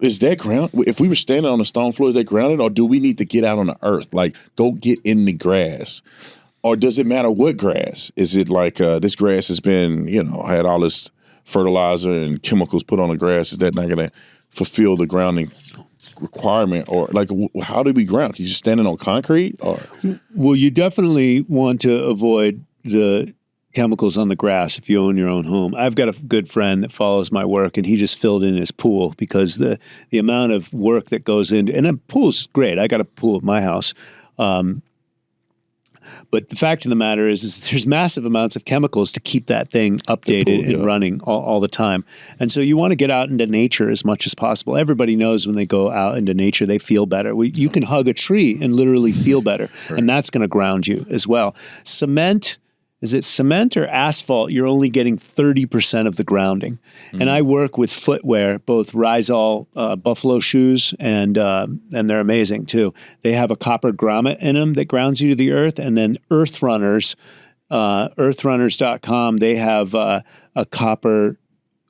Is that ground? If we were standing on the stone floor, is that grounded? Or do we need to get out on the earth? Like, go get in the grass? Or does it matter what grass? Is it like this grass has been, had all this fertilizer and chemicals put on the grass? Is that not going to fulfill the grounding requirement? Or like, how do we ground? Are you just standing on concrete? Or Well, you definitely want to avoid the chemicals on the grass if you own your own home. I've got a good friend that follows my work, and he just filled in his pool because the amount of work that goes into, and a pool's great. I got a pool at my house. But the fact of the matter is there's massive amounts of chemicals to keep that thing updated and running all the time. And so you want to get out into nature as much as possible. Everybody knows when they go out into nature, they feel better. You can hug a tree and literally feel better. And that's going to ground you as well. Cement, is it cement or asphalt? You're only getting 30% of the grounding. And I work with footwear, both Rizal buffalo shoes, and they're amazing too. They have a copper grommet in them that grounds you to the earth. And then Earth Runners, earthrunners.com, they have a copper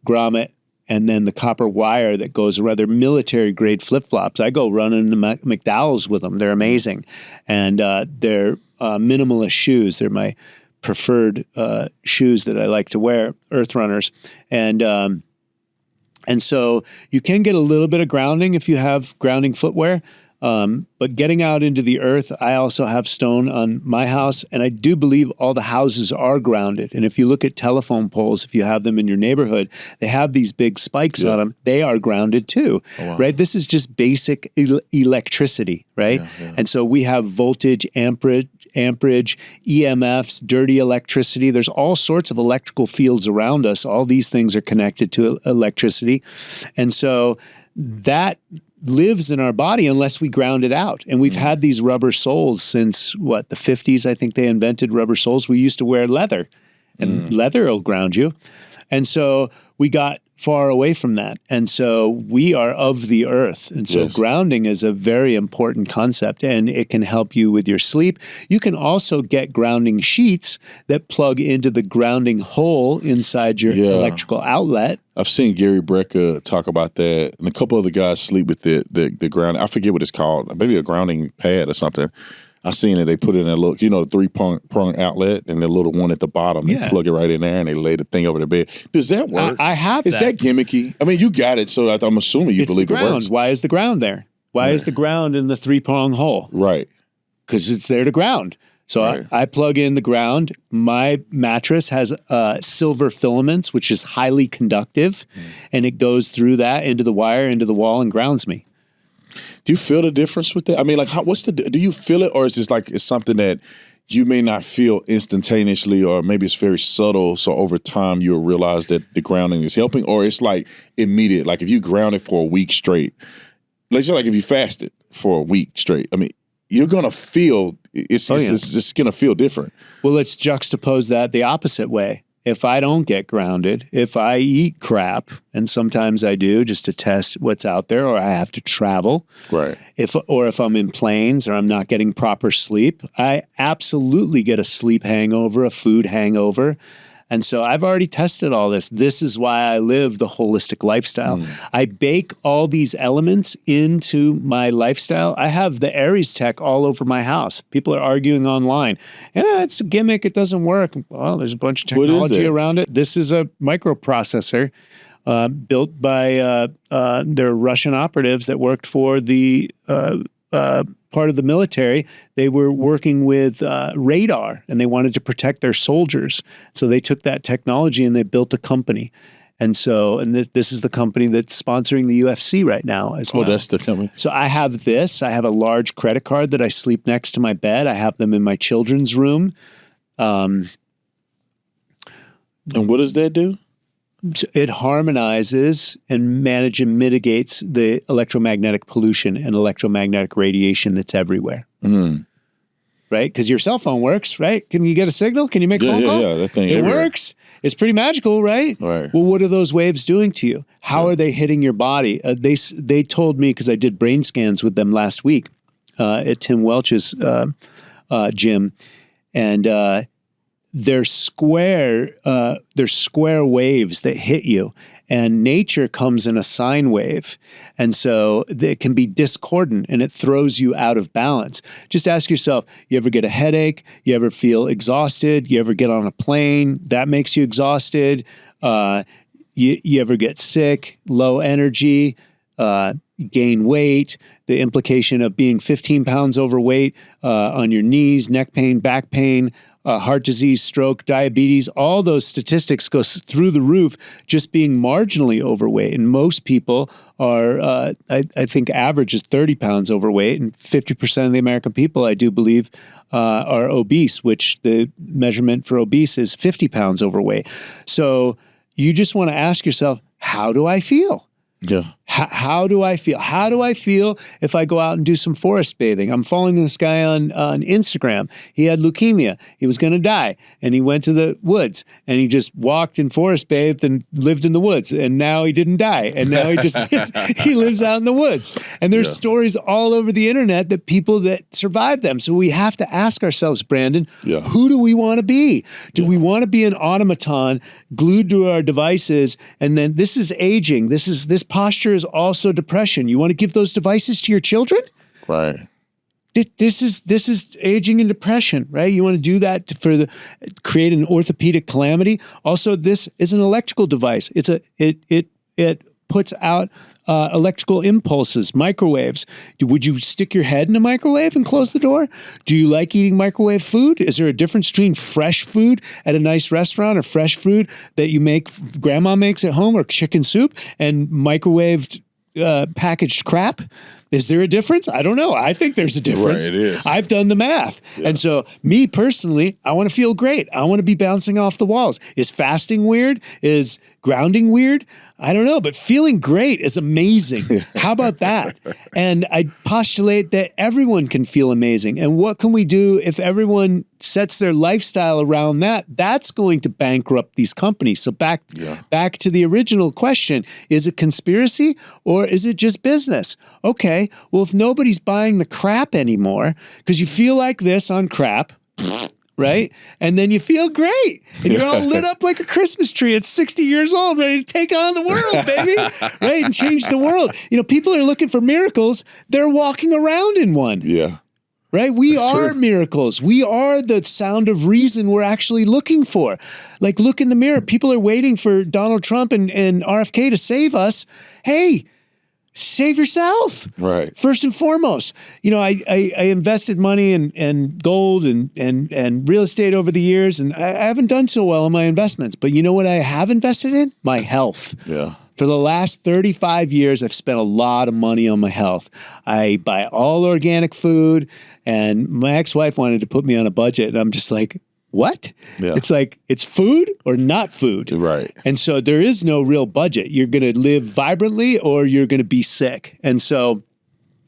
grommet and then the copper wire that goes around. They're military grade flip-flops. I go running to McDowell's with them. They're amazing. And they're minimalist shoes. They're my preferred shoes that I like to wear, Earth Runners. And so you can get a little bit of grounding if you have grounding footwear. But getting out into the earth, I also have stone on my house, and I do believe all the houses are grounded. And if you look at telephone poles, if you have them in your neighborhood, they have these big spikes on them. They are grounded too, right? This is just basic electricity, right? And so we have voltage, amperage, EMFs, dirty electricity. There's all sorts of electrical fields around us. All these things are connected to electricity. And so that lives in our body unless we ground it out. And we've had these rubber soles since, the 50s, I think they invented rubber soles. We used to wear leather, and leather will ground you. And so we got far away from that. And so we are of the earth. And so grounding is a very important concept, and it can help you with your sleep. You can also get grounding sheets that plug into the grounding hole inside your electrical outlet. I've seen Gary Brecka talk about that, and a couple other guys sleep with the ground. I forget what it's called, maybe a grounding pad or something. I seen it. They put it in a little, the three-prong outlet, and the little one at the bottom. They plug it right in there, and they lay the thing over the bed. Does that work? I have Is that gimmicky? I mean, you got it, so I'm assuming you believe it works. Why is the ground there? Why is the ground in the three-prong hole? Right. Because it's there to ground. So I plug in the ground. My mattress has silver filaments, which is highly conductive, and it goes through that into the wire, into the wall, and grounds me. Do you feel the difference with that? I mean, like, do you feel it, or is this like it's something that you may not feel instantaneously, or maybe it's very subtle, so over time you'll realize that the grounding is helping, or it's like immediate, like if you ground it for a week straight, let's say like if you fasted for a week straight, I mean, you're gonna feel it's just gonna feel different. Well, let's juxtapose that the opposite way. If I don't get grounded, if I eat crap, and sometimes I do just to test what's out there, or I have to travel, right? If I'm in planes or I'm not getting proper sleep, I absolutely get a sleep hangover, a food hangover. And so I've already tested all this. This is why I live the holistic lifestyle. I bake all these elements into my lifestyle. I have the Aries tech all over my house. People are arguing online. Yeah, it's a gimmick. It doesn't work. Well, there's a bunch of technology around it. This is a microprocessor built by their Russian operatives that worked for the part of the military. They were working with radar, and they wanted to protect their soldiers. So they took that technology and they built a company. And so, this is the company that's sponsoring the UFC right now as well. Oh, that's the company. So I have this. I have a large credit card that I sleep next to my bed. I have them in my children's room. And what does that do? It harmonizes and mitigates the electromagnetic pollution and electromagnetic radiation that's everywhere. Right? Because your cell phone works, right? Can you get a signal? Can you make a phone call? Yeah, that thing It everywhere. works. It's pretty magical, right? Right. Well, what are those waves doing to you? How are they hitting your body? They told me, because I did brain scans with them last week at Tim Welch's gym, and they're square waves that hit you, and nature comes in a sine wave, and so it can be discordant and it throws you out of balance. Just ask yourself, you ever get a headache? You ever feel exhausted? You ever get on a plane that makes you exhausted? You ever get sick, low energy, gain weight, the implication of being 15 pounds overweight, on your knees, neck pain, back pain, heart disease, stroke, diabetes, all those statistics go through the roof just being marginally overweight. And most people are, I think average is 30 pounds overweight, and 50% of the American people, I do believe, are obese, which the measurement for obese is 50 pounds overweight. So you just want to ask yourself, how do I feel? Yeah. How do I feel? How do I feel if I go out and do some forest bathing? I'm following this guy on Instagram. He had leukemia. He was going to die. And he went to the woods and he just walked and forest bathed and lived in the woods. And now he didn't die. And now he lives out in the woods. And there's stories all over the internet that people that survive them. So we have to ask ourselves, Brandon, who do we want to be? Do we want to be an automaton glued to our devices? And then this is aging. This posture is also depression. You want to give those devices to your children? Right. This is aging and depression, right? You want to do that create an orthopedic calamity. Also, this is an electrical device. It puts out electrical impulses, microwaves. Would you stick your head in a microwave and close the door? Do you like eating microwave food? Is there a difference between fresh food at a nice restaurant or fresh food that grandma makes at home, or chicken soup, and microwaved packaged crap? Is there a difference? I don't know. I think there's a difference. Right, it is. I've done the math. Yeah. And so me personally, I want to feel great. I want to be bouncing off the walls. Is fasting weird? Is grounding weird? I don't know, but feeling great is amazing. How about that? And I postulate that everyone can feel amazing. And what can we do if everyone sets their lifestyle around that? That's going to bankrupt these companies. So back to the original question, is it conspiracy or is it just business? Okay, well, if nobody's buying the crap anymore, because you feel like this on crap, right? And then you feel great. And you're all lit up like a Christmas tree at 60 years old, ready to take on the world, baby. Right? And change the world. You know, people are looking for miracles. They're walking around in one. Yeah. Right? We are miracles. We are the sound of reason we're actually looking for. Like, look in the mirror. People are waiting for Donald Trump and RFK to save us. Hey, save yourself. Right. First and foremost. You know, I invested money in gold and real estate over the years, and I haven't done so well in my investments. But you know what I have invested in? My health. Yeah. For the last 35 years, I've spent a lot of money on my health. I buy all organic food, and my ex-wife wanted to put me on a budget, and I'm just like, what? Yeah. It's like, it's food or not food. Right. And so there is no real budget. You're going to live vibrantly or you're going to be sick. And so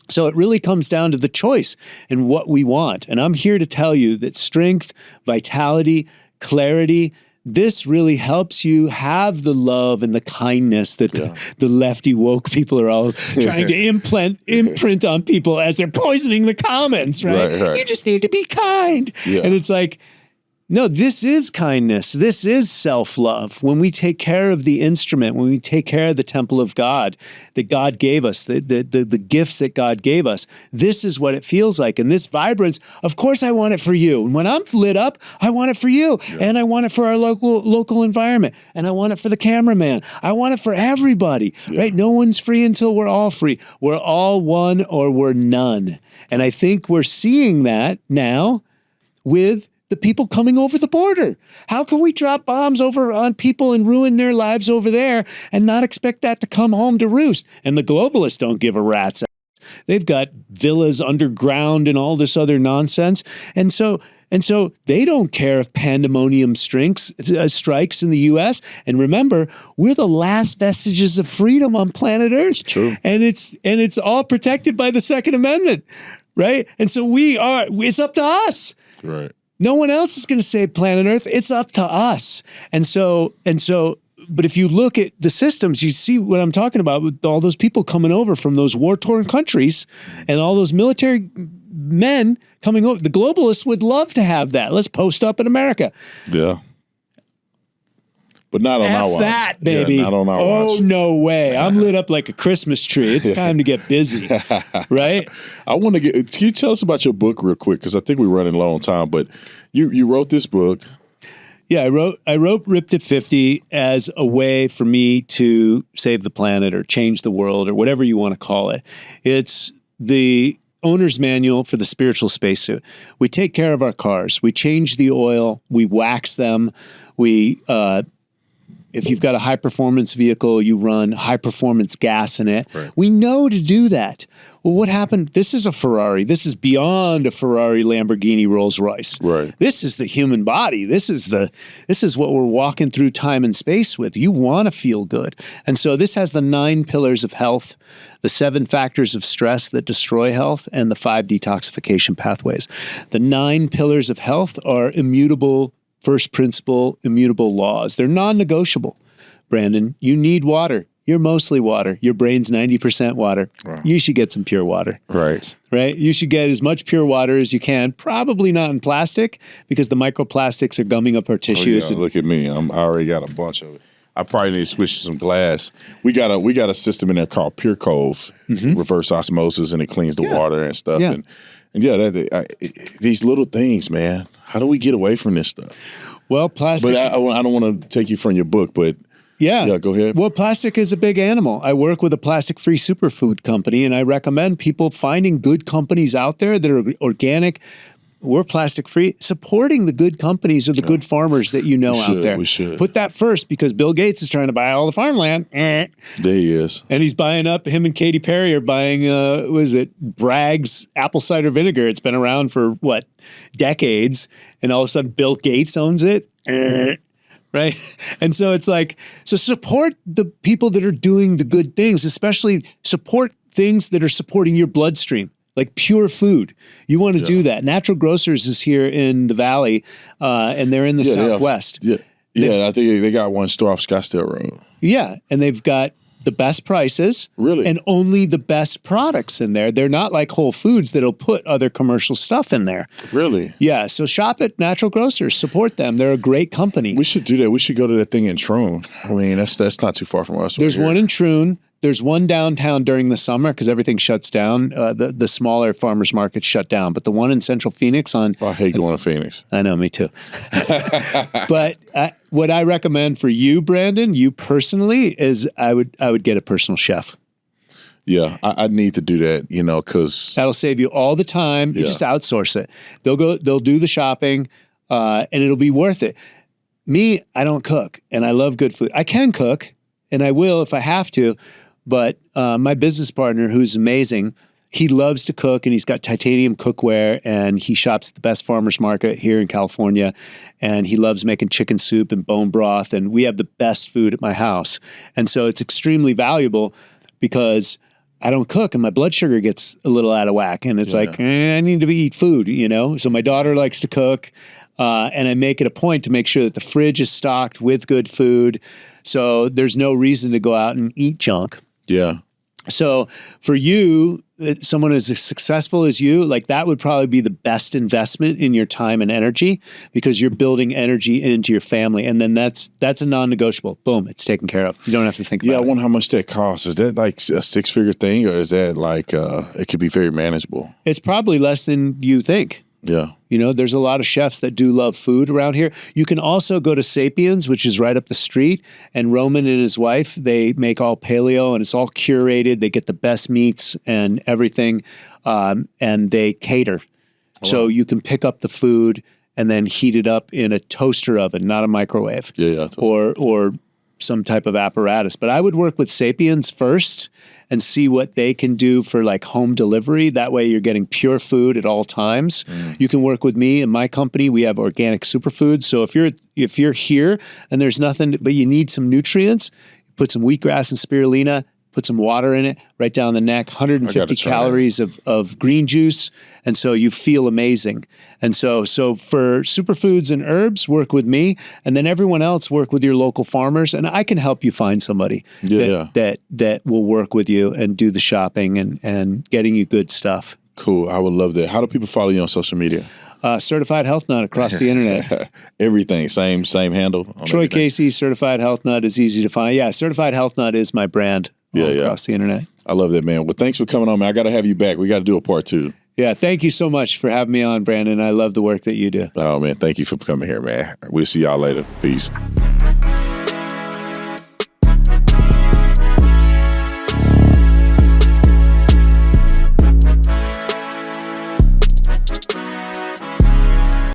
So it really comes down to the choice and what we want. And I'm here to tell you that strength, vitality, clarity, this really helps you have the love and the kindness that the lefty woke people are all trying to imprint on people as they're poisoning the comments, right? You just need to be kind. And it's like, no, this is kindness. This is self-love. When we take care of the instrument, when we take care of the temple of God that God gave us, the gifts that God gave us, this is what it feels like. And this vibrance, of course I want it for you. And when I'm lit up, I want it for you. And I want it for our local environment. And I want it for the cameraman. I want it for everybody, right? No one's free until we're all free. We're all one or we're none. And I think we're seeing that now with the people coming over the border. How can we drop bombs over on people and ruin their lives over there and not expect that to come home to roost? And the globalists don't give a rat's ass. They've got villas underground and all this other nonsense. And so they don't care if pandemonium strikes in the U.S. And remember, we're the last vestiges of freedom on planet Earth. True. And it's all protected by the Second Amendment, right? And so it's up to us. Right. No one else is going to save planet Earth. It's up to us. And so, but if you look at the systems, you see what I'm talking about with all those people coming over from those war-torn countries and all those military men coming over. The globalists would love to have that. Let's post up in America. Yeah. But not on our watch. that, baby. Yeah, not on our watch. Oh, no way. I'm lit up like a Christmas tree. It's time to get busy, right? Can you tell us about your book real quick? Because I think we're running low on time, but you wrote this book. Yeah, I wrote Ripped at 50 as a way for me to save the planet or change the world or whatever you want to call it. It's the owner's manual for the spiritual spacesuit. We take care of our cars. We change the oil. We wax them. If you've got a high-performance vehicle, you run high-performance gas in it. Right. We know to do that. Well, what happened? This is a Ferrari. This is beyond a Ferrari, Lamborghini, Rolls-Royce. Right. This is the human body. This is what we're walking through time and space with. You want to feel good. And so this has the 9 pillars of health, the 7 factors of stress that destroy health, and the 5 detoxification pathways. The 9 pillars of health are immutable, first principle, immutable laws. They're non-negotiable. Brandon, you need water. You're mostly water. Your brain's 90% water. Wow. You should get some pure water. Right. You should get as much pure water as you can. Probably not in plastic because the microplastics are gumming up our tissues. Oh, yeah. Look at me. I already got a bunch of it. I probably need to switch to some glass. We got a system in there called Pure Coves, reverse osmosis, and it cleans the water and stuff. Yeah. And these little things, man. How do we get away from this stuff? Well, plastic. But I don't want to take you from your book, but yeah, go ahead. Well, plastic is a big animal. I work with a plastic-free superfood company, and I recommend people finding good companies out there that are organic. We're plastic-free, supporting the good companies or the good farmers that you know out there. We should. Put that first because Bill Gates is trying to buy all the farmland. There he is. And he's buying up, him and Katy Perry are buying, Bragg's apple cider vinegar. It's been around for, decades. And all of a sudden, Bill Gates owns it. Right? And so it's like, so support the people that are doing the good things, especially support things that are supporting your bloodstream. Like pure food. You want to do that. Natural Grocers is here in the Valley, and they're in the Southwest. I think they got one store off Scottsdale Road. Yeah, and they've got the best prices. Really? And only the best products in there. They're not like Whole Foods that'll put other commercial stuff in there. Really? Yeah, so shop at Natural Grocers. Support them. They're a great company. We should do that. We should go to that thing in Troon. I mean, that's not too far from us. There's one in Troon. There's one downtown during the summer because everything shuts down. The smaller farmers markets shut down, but the one in Central Phoenix I hate going to Phoenix. I know, me too. But what I recommend for you, Brandon, you personally, is I would get a personal chef. Yeah, I need to do that, because that'll save you all the time. You just outsource it. They'll do the shopping, and it'll be worth it. Me, I don't cook, and I love good food. I can cook, and I will if I have to. But my business partner, who's amazing, he loves to cook, and he's got titanium cookware, and he shops at the best farmers market here in California, and he loves making chicken soup and bone broth, and we have the best food at my house. And so it's extremely valuable because I don't cook and my blood sugar gets a little out of whack. And it's like, I need to eat food, you know? So my daughter likes to cook. And I make it a point to make sure that the fridge is stocked with good food. So there's no reason to go out and eat junk. Yeah. So for you, someone as successful as you, like that would probably be the best investment in your time and energy, because you're building energy into your family. And then that's a non-negotiable. Boom, it's taken care of. You don't have to think about it. Yeah, I wonder how much that costs. Is that like a 6-figure thing, or is that like it could be very manageable? It's probably less than you think. Yeah. You know, there's a lot of chefs that do love food around here. You can also go to Sapiens, which is right up the street, and Roman and his wife, they make all paleo and it's all curated. They get the best meats and everything, and they cater. So you can pick up the food and then heat it up in a toaster oven, not a microwave. Yeah. Or some type of apparatus. But I would work with Sapiens first and see what they can do for like home delivery. That way you're getting pure food at all times. You can work with me and my company. We have organic superfoods. So if you're here and there's nothing, but you need some nutrients, put some wheatgrass and spirulina, put some water in it, right down the neck, 150 calories of green juice. And so you feel amazing. And so for superfoods and herbs, work with me. And then everyone else, work with your local farmers. And I can help you find somebody that will work with you and do the shopping and getting you good stuff. Cool. I would love that. How do people follow you on social media? Certified Health Nut across the internet. Everything, same handle. Troy everything. Casey, Certified Health Nut is easy to find. Yeah, Certified Health Nut is my brand across the internet. I love that, man. Well, thanks for coming on, man. I got to have you back. We got to do a part 2. Yeah, thank you so much for having me on, Brandon. I love the work that you do. Oh, man, thank you for coming here, man. We'll see y'all later. Peace.